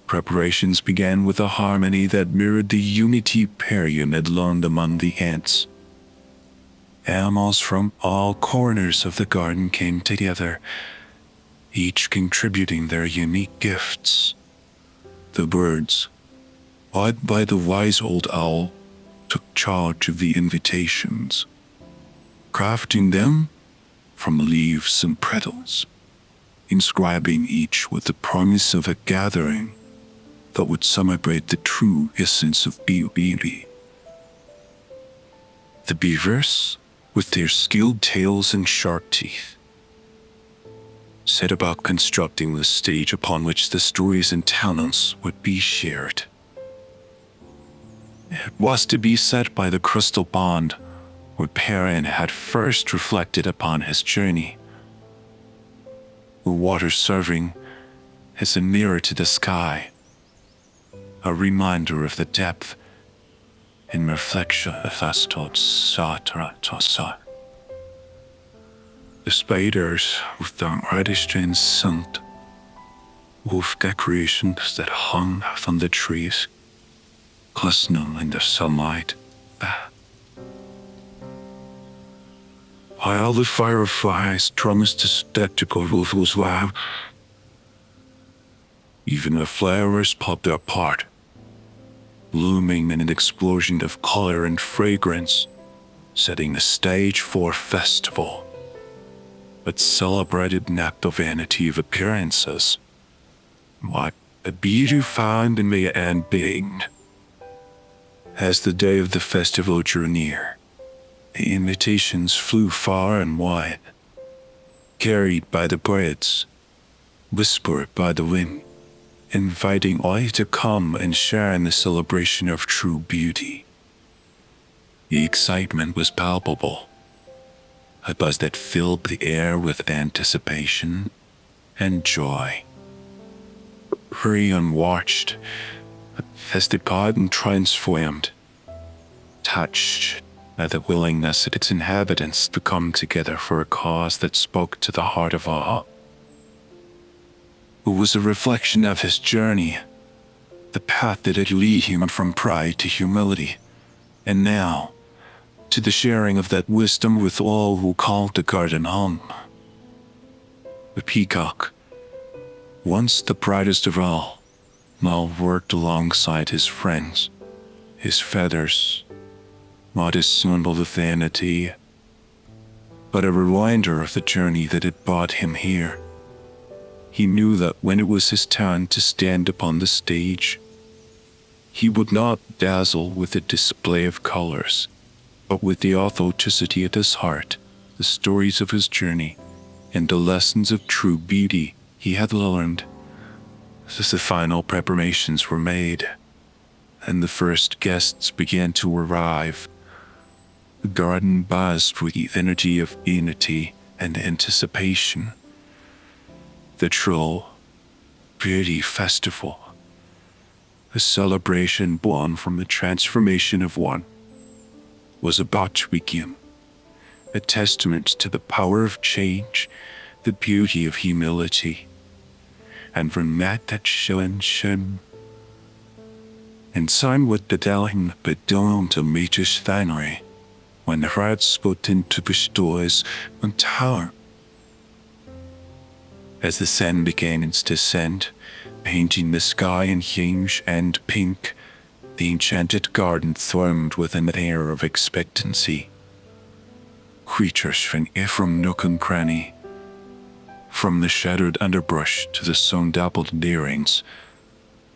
Preparations began with a harmony that mirrored the unity Perian had learned among the ants. Animals from all corners of the garden came together, each contributing their unique gifts. The birds, awed by the wise old owl, took charge of the invitations, crafting them from leaves and petals, inscribing each with the promise of a gathering that would celebrate the true essence of beauty. The beavers, with their skilled tails and sharp teeth, set about constructing the stage upon which the stories and talents would be shared. It was to be set by the crystal pond where Perrin had first reflected upon his journey, the water serving as a mirror to the sky, a reminder of the depth and reflection of us The spiders with their reddish and scent, wove decorations that hung from the trees, glistening in the sunlight. While the fireflies promised a spectacle was loud, even the flowers popped apart, blooming in an explosion of color and fragrance, setting the stage for a festival that celebrated not the vanity of appearances, but the beauty found in the end being. As the day of the festival drew near, the invitations flew far and wide, carried by the birds, whispered by the wind, inviting all to come and share in the celebration of true beauty. The excitement was palpable, a buzz that filled the air with anticipation and joy. Perrin watched as the garden transformed, touched by the willingness of its inhabitants to come together for a cause that spoke to the heart of all. It was a reflection of his journey, the path that had led him from pride to humility, and now to the sharing of that wisdom with all who called the garden home. The peacock, once the brightest of all, now worked alongside his friends, his feathers, not a symbol of vanity, but a reminder of the journey that had brought him here. He knew that when it was his turn to stand upon the stage, he would not dazzle with a display of colors, but with the authenticity at his heart, the stories of his journey, and the lessons of true beauty he had learned. As the final preparations were made, and the first guests began to arrive, the garden buzzed with the energy of unity and anticipation. The true beauty festival, a celebration born from the transformation of one, was about to begin, a testament to the power of change, the beauty of humility, and from that shone. And sign with the telling but don't to meet his finery, when the hearts put into the stores and tower. As the sun began its descent, painting the sky in huge and pink, the enchanted garden thrummed with an air of expectancy. Creatures from nook and cranny, from the shadowed underbrush to the sun-dappled clearings,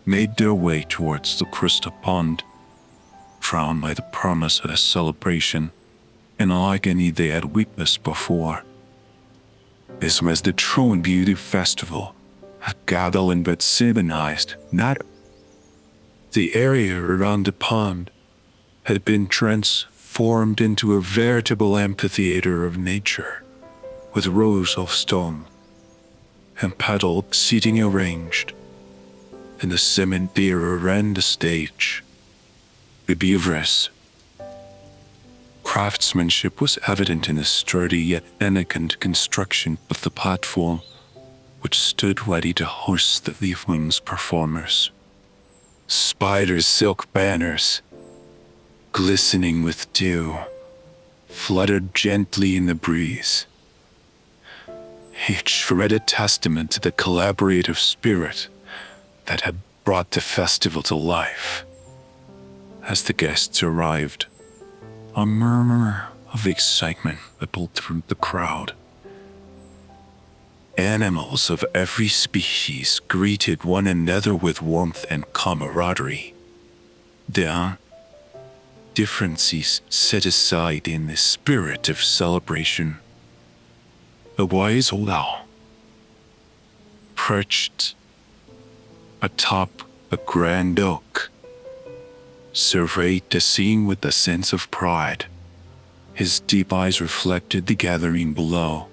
made their way towards the crystal pond, drawn by the promise of a celebration, unlike any they had witnessed before. This was the true beauty festival, a gathering that symbolized not the area around the pond had been transformed into a veritable amphitheater of nature, with rows of stone and petaled seating arranged, and the cement pier around the stage. The beavers. Craftsmanship was evident in the sturdy yet elegant construction of the platform, which stood ready to host the evening's performers. Spiders' silk banners, glistening with dew, fluttered gently in the breeze, each read a testament to the collaborative spirit that had brought the festival to life. As the guests arrived, a murmur of excitement rippled through the crowd. Animals of every species greeted one another with warmth and camaraderie. Their differences set aside in the spirit of celebration. A wise old owl, perched atop a grand oak, surveyed the scene with a sense of pride. His deep eyes reflected the gathering below,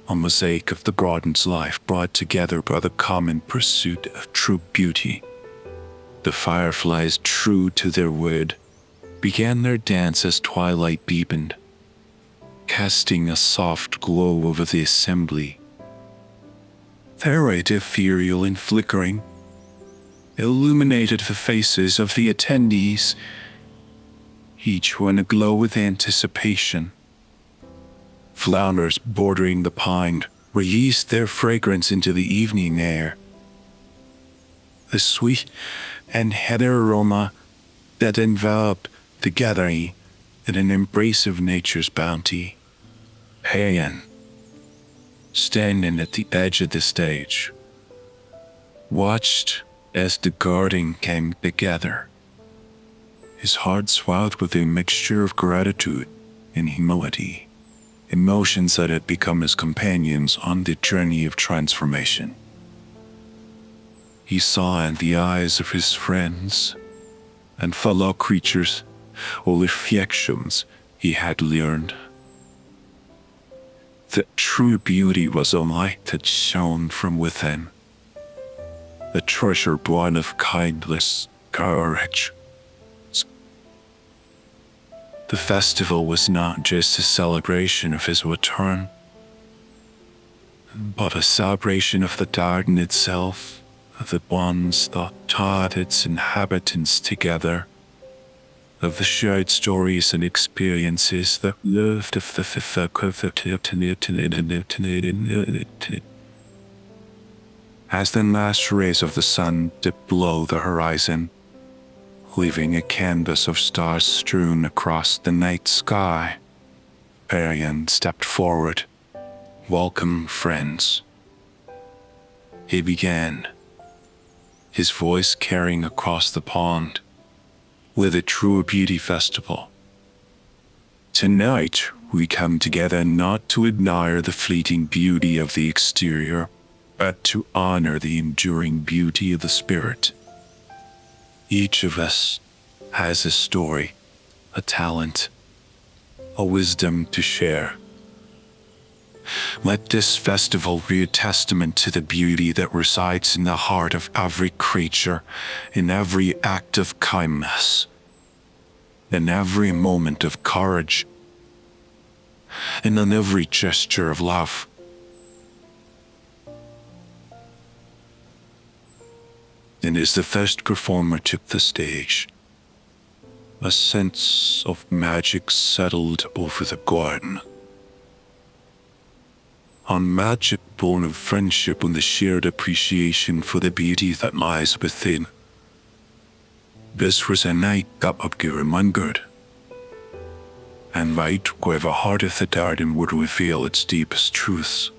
a mosaic of the garden's life brought together by the common pursuit of true beauty. The fireflies, true to their word, began their dance as twilight deepened, casting a soft glow over the assembly. Their light, ethereal and flickering, illuminated the faces of the attendees, each one aglow with anticipation. Flowers bordering the pine released their fragrance into the evening air. The sweet and heather aroma that enveloped the gathering in an embrace of nature's bounty. Payan, standing at the edge of the stage, watched as the garden came together, his heart swelled with a mixture of gratitude and humility, emotions that had become his companions on the journey of transformation. He saw in the eyes of his friends and fellow creatures all the reflections he had learned. That true beauty was a light that shone from within, a treasure born of kindness, courage. The festival was not just a celebration of his return, but a celebration of the garden itself, of the bonds that tied its inhabitants together, of the shared stories and experiences that lived of the as the last rays of the sun dipped below the horizon, leaving a canvas of stars strewn across the night sky, Arian stepped forward. "Welcome, friends," he began, his voice carrying across the pond, with a true beauty festival. "Tonight, we come together not to admire the fleeting beauty of the exterior, but to honor the enduring beauty of the spirit. Each of us has a story, a talent, a wisdom to share. Let this festival be a testament to the beauty that resides in the heart of every creature, in every act of kindness, in every moment of courage, and in every gesture of love." And as the first performer took the stage, a sense of magic settled over the garden. A magic born of friendship and the shared appreciation for the beauty that lies within. This was a night that would be remembered, and right where the heart of the garden would reveal its deepest truths,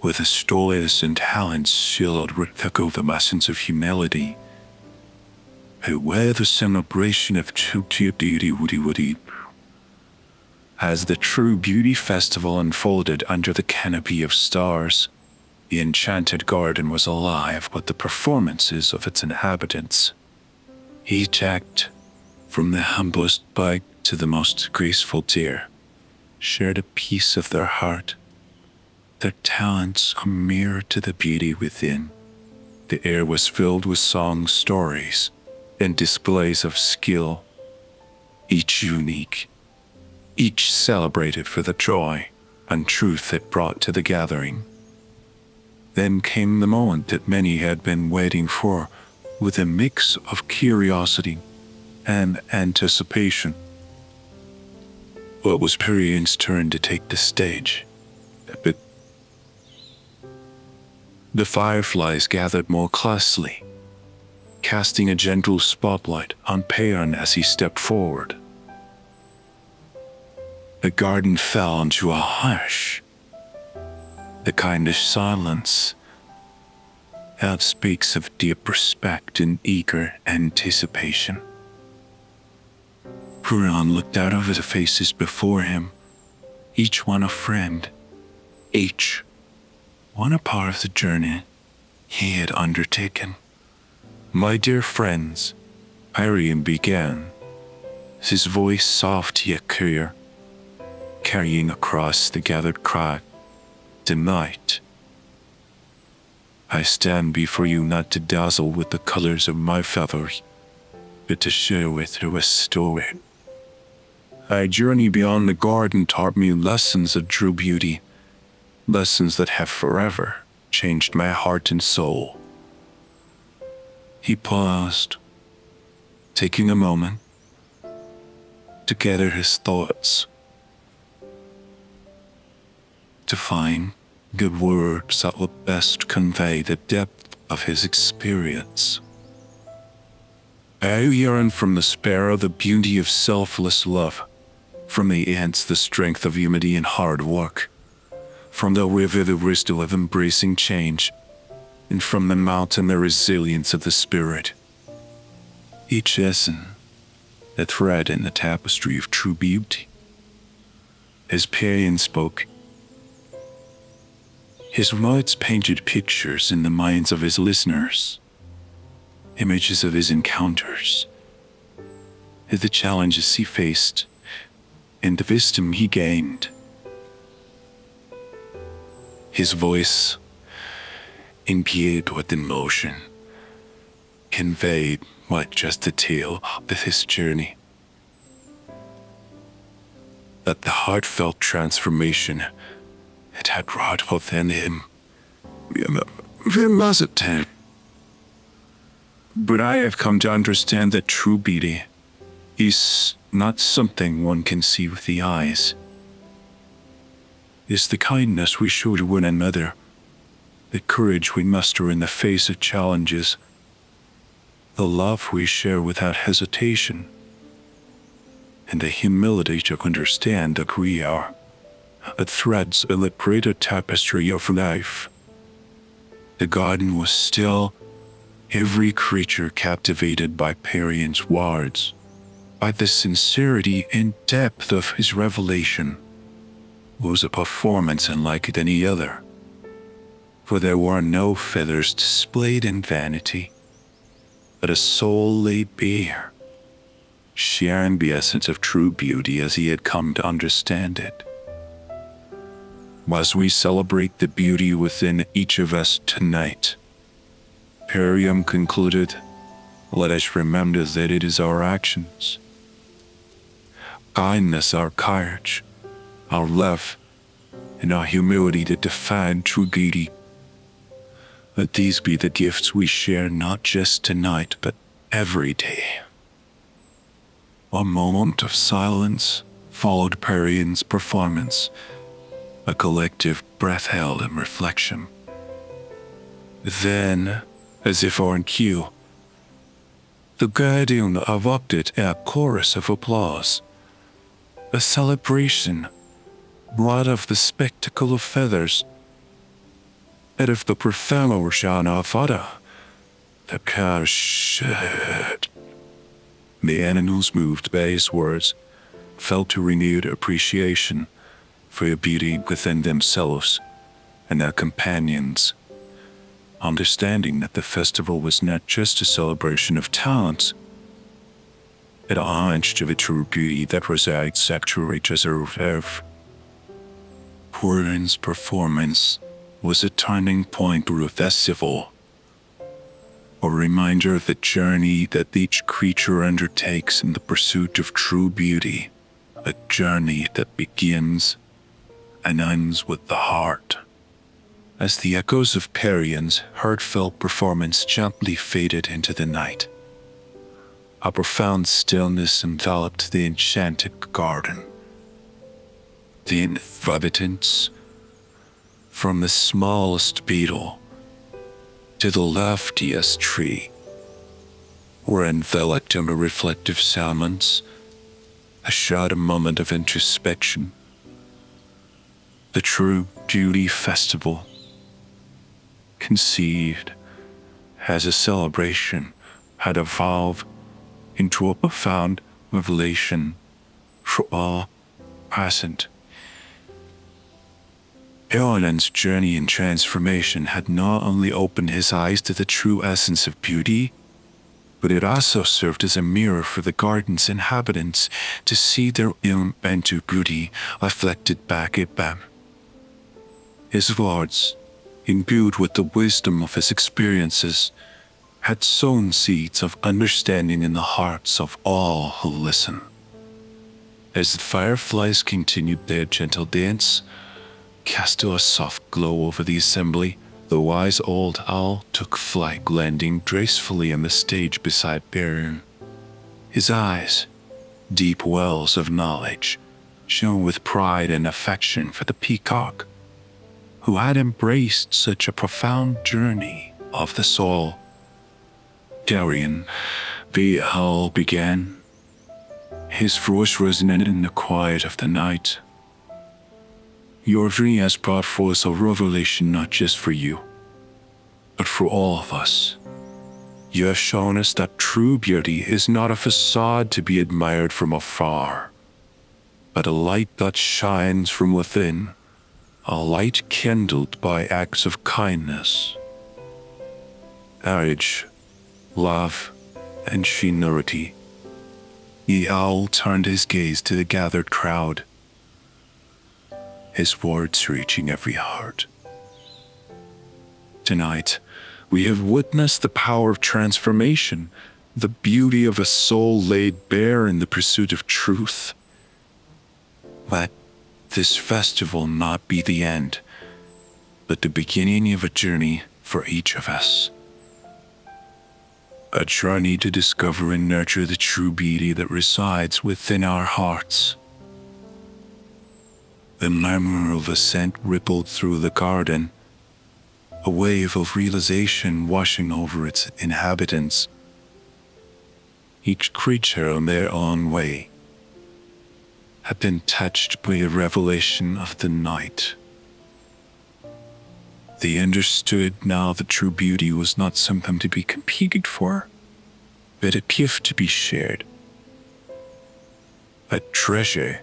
with the stories and talents sealed with the essence of humility, where the celebration of true beauty would. As the True Beauty Festival unfolded under the canopy of stars, the enchanted garden was alive with the performances of its inhabitants. Each act, from the humblest bug to the most graceful deer, shared a piece of their heart. Their talents a mirror to the beauty within. The air was filled with songs, stories, and displays of skill, each unique, each celebrated for the joy and truth it brought to the gathering. Then came the moment that many had been waiting for, with a mix of curiosity and anticipation. Well, it was Perian's turn to take the stage. But the fireflies gathered more closely, casting a gentle spotlight on Payon as he stepped forward. The garden fell into a hush, the kind of silence that speaks of deep respect and eager anticipation. Payon looked out over the faces before him, each one a friend, each one a part of the journey he had undertaken. "My dear friends," Payon began, his voice soft yet clear, carrying across the gathered crowd. "Tonight, I stand before you not to dazzle with the colors of my feathers, but to share with you a story. A journey beyond the garden taught me lessons of true beauty, lessons that have forever changed my heart and soul." He paused, taking a moment to gather his thoughts, to find good words that would best convey the depth of his experience. "I yearn from the sparrow the beauty of selfless love, from the ants the strength of unity and hard work, from the river the wisdom of embracing change, and from the mountain the resilience of the spirit. Each essence, a thread in the tapestry of true beauty." As Payon spoke, his words painted pictures in the minds of his listeners, images of his encounters, of the challenges he faced, and the wisdom he gained. His voice, imbued with emotion, conveyed not just the tale of his journey, but the heartfelt transformation it had wrought within him. "But I have come to understand that true beauty is not something one can see with the eyes. It's the kindness we show to one another, the courage we muster in the face of challenges, the love we share without hesitation, and the humility to understand that we are the threads in the greater tapestry of life." The garden was still, every creature captivated by Payon's words, by the sincerity and depth of his revelation. It was a performance unlike any other, for there were no feathers displayed in vanity, but a soul laid bare, sharing the essence of true beauty as he had come to understand it. As we celebrate the beauty within each of us tonight, Payon concluded, let us remember that it is our actions, kindness, our courage, our love, and our humility that define true beauty. Let these be the gifts we share not just tonight, but every day. A moment of silence followed Payon's performance, a collective breath held in reflection. Then, as if on cue, the guardian erupted a chorus of applause, a celebration brought of the spectacle of feathers, and of the profusion of water, the car shed. The animals, moved by his words, felt a renewed appreciation for the beauty within themselves and their companions, understanding that the festival was not just a celebration of talents, but a homage to the true beauty that resides actually as a reserve. Payon's performance was a turning point through the festival, a reminder of the journey that each creature undertakes in the pursuit of true beauty, a journey that begins and ends with the heart. As the echoes of Payon's heartfelt performance gently faded into the night, a profound stillness enveloped the enchanted garden. The inhabitants, from the smallest beetle to the loftiest tree, or enveloped in a reflective silence, a short moment of introspection. The True Beauty Festival, conceived as a celebration, had evolved into a profound revelation for all present. Erland's journey and transformation had not only opened his eyes to the true essence of beauty, but it also served as a mirror for the garden's inhabitants to see their immense beauty reflected back at them. His words, imbued with the wisdom of his experiences, had sown seeds of understanding in the hearts of all who listen. As the fireflies continued their gentle dance, casting a soft glow over the assembly, the wise old owl took flight, landing gracefully on the stage beside Baron. His eyes, deep wells of knowledge, shone with pride and affection for the peacock, who had embraced such a profound journey of the soul. Darian, the owl began. His voice resonated in the quiet of the night. Your journey has brought forth a revelation not just for you, but for all of us. You have shown us that true beauty is not a facade to be admired from afar, but a light that shines from within, a light kindled by acts of kindness. Courage, love, and humility. The owl turned his gaze to the gathered crowd, his words reaching every heart. Tonight, we have witnessed the power of transformation, the beauty of a soul laid bare in the pursuit of truth. Let this festival not be the end, but the beginning of a journey for each of us. A journey to discover and nurture the true beauty that resides within our hearts. The murmur of ascent rippled through the garden, a wave of realization washing over its inhabitants, each creature in their own way had been touched by a revelation of the night. They understood now that true beauty was not something to be competed for, but a gift to be shared, a treasure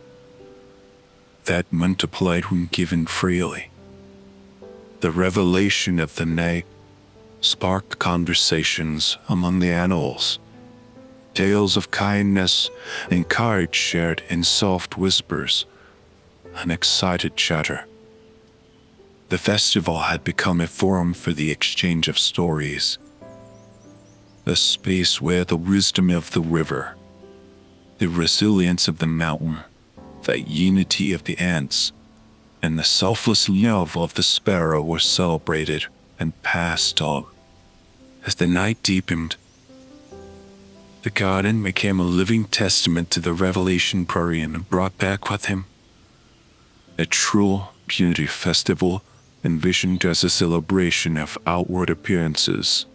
that multiplied when given freely. The revelation of the night sparked conversations among the animals, tales of kindness and courage shared in soft whispers and excited chatter. The festival had become a forum for the exchange of stories, a space where the wisdom of the river, the resilience of the mountain, the unity of the ants, and the selfless love of the sparrow were celebrated and passed on. As the night deepened, the garden became a living testament to the revelation Brian brought back with him. A true beauty festival, envisioned as a celebration of outward appearances,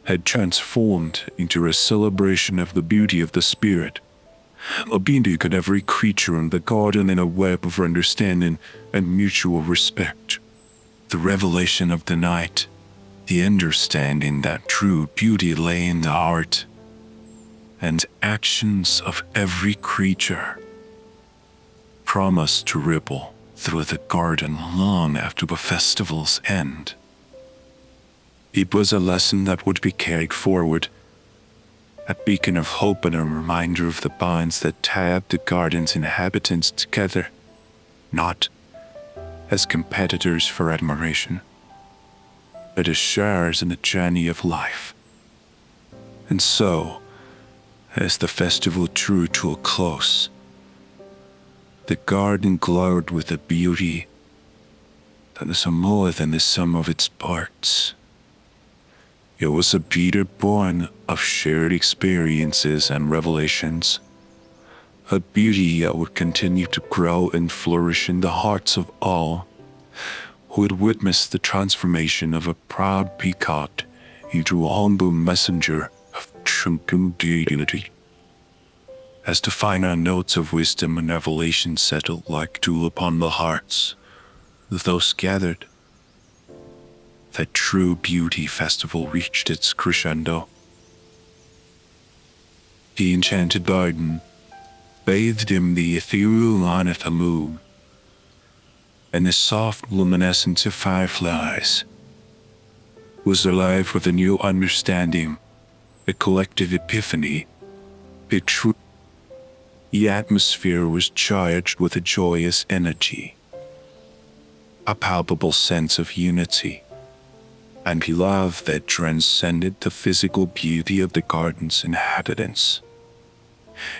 had transformed into a celebration of the beauty of the spirit, a beauty of every creature in the garden in a web of understanding and mutual respect. The revelation of the night, the understanding that true beauty lay in the heart and actions of every creature, promised to ripple through the garden long after the festival's end. It was a lesson that would be carried forward, a beacon of hope and a reminder of the bonds that tied the garden's inhabitants together, not as competitors for admiration, but as sharers in the journey of life. And so, as the festival drew to a close, the garden glowed with a beauty that is more than the sum of its parts. It was a beauty born of shared experiences and revelations, a beauty that would continue to grow and flourish in the hearts of all who had witnessed the transformation of a proud peacock into a humble messenger of reflection to dignity. As the final notes of wisdom and revelation settled like dew upon the hearts of those gathered, that true beauty festival reached its crescendo. The enchanted garden, bathed in the ethereal light of the moon, and the soft luminescence of fireflies, was alive with a new understanding, a collective epiphany. The atmosphere was charged with a joyous energy, a palpable sense of unity, and love that transcended the physical beauty of the garden's inhabitants.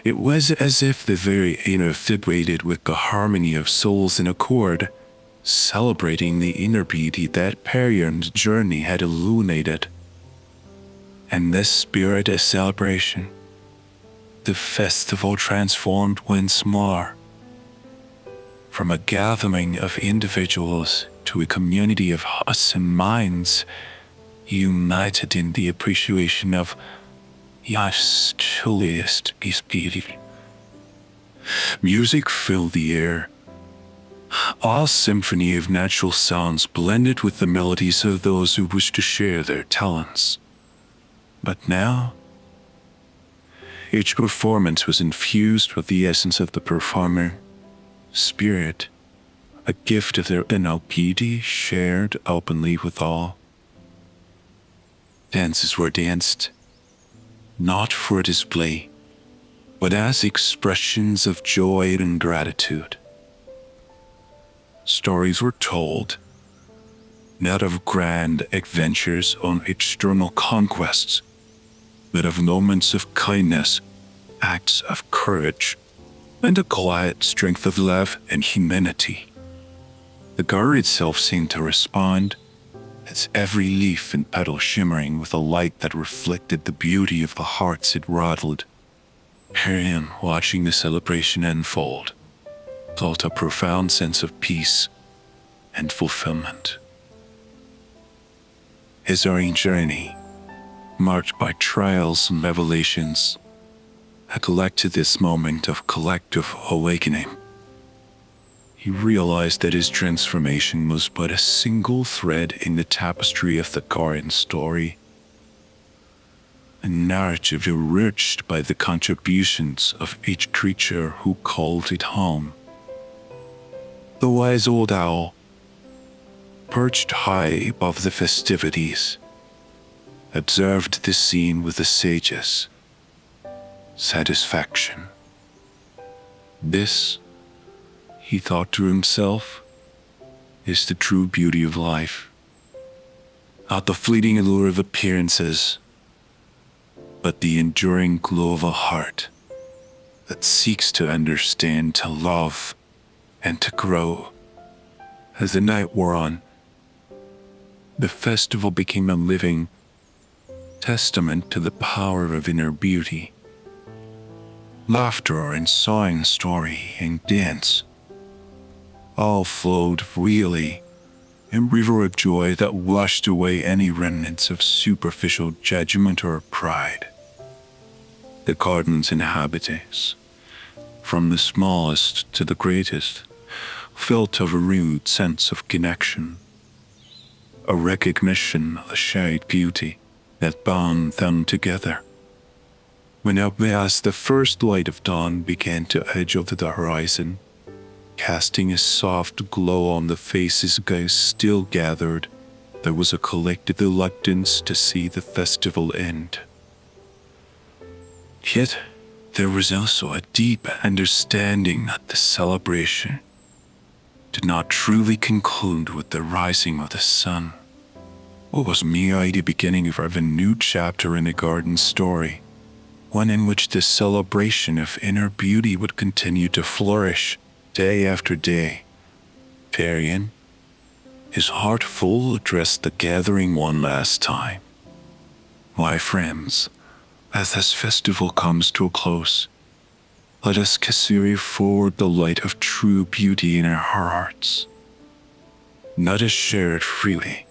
It was as if the very air vibrated with the harmony of souls in accord, celebrating the inner beauty that Perian's journey had illuminated. And this spirit of celebration, the festival transformed once more from a gathering of individuals to a community of hearts and minds united in the appreciation of Yah's truest beauty. Music filled the air, a symphony of natural sounds blended with the melodies of those who wished to share their talents. But now, each performance was infused with the essence of the performer, spirit, a gift of their inner beauty shared openly with all. Dances were danced, not for display, but as expressions of joy and gratitude. Stories were told, not of grand adventures on external conquests, but of moments of kindness, acts of courage, and a quiet strength of love and humanity. The garden itself seemed to respond, its every leaf and petal shimmering with a light that reflected the beauty of the hearts it rattled. Perian, watching the celebration unfold, felt a profound sense of peace and fulfillment. His own journey, marked by trials and revelations, had led to this moment of collective awakening. He realized that his transformation was but a single thread in the tapestry of the garden story, a narrative enriched by the contributions of each creature who called it home. The wise old owl, perched high above the festivities, observed the scene with a sage's satisfaction. This, he thought to himself, is the true beauty of life. Not the fleeting allure of appearances, but the enduring glow of a heart that seeks to understand, to love, and to grow. As the night wore on, the festival became a living testament to the power of inner beauty. Laughter and song, story and dance all flowed freely, a river of joy that washed away any remnants of superficial judgment or pride. The garden's inhabitants, from the smallest to the greatest, felt a renewed sense of connection, a recognition of the shared beauty that bound them together. When as the first light of dawn began to edge over the horizon, casting a soft glow on the faces of those still gathered, there was a collective reluctance to see the festival end. Yet, there was also a deep understanding that the celebration did not truly conclude with the rising of the sun. It was merely the beginning of a new chapter in the garden story, one in which the celebration of inner beauty would continue to flourish day after day. Perian, his heart full, addressed the gathering one last time. My friends, as this festival comes to a close, let us carry forward the light of true beauty in our hearts. Let us share it freely,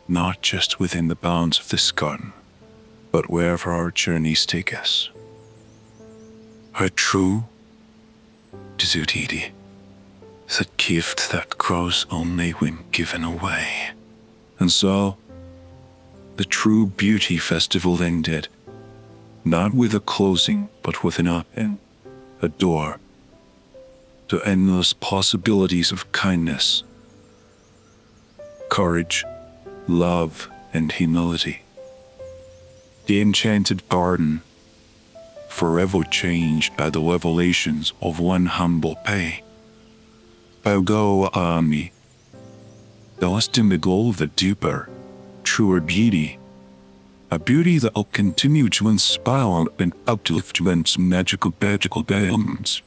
not just within the bounds of this garden, but wherever our journeys take us. A true duty, the gift that grows only when given away. And so, the True Beauty Festival ended, not with a closing, but with an opening, a door to endless possibilities of kindness, courage, love, and humility. The enchanted garden, forever changed by the revelations of one humble pay. Go Ami, lost in the glow of the deeper, truer beauty, a beauty that will continue to inspire and uplift one's magical balance.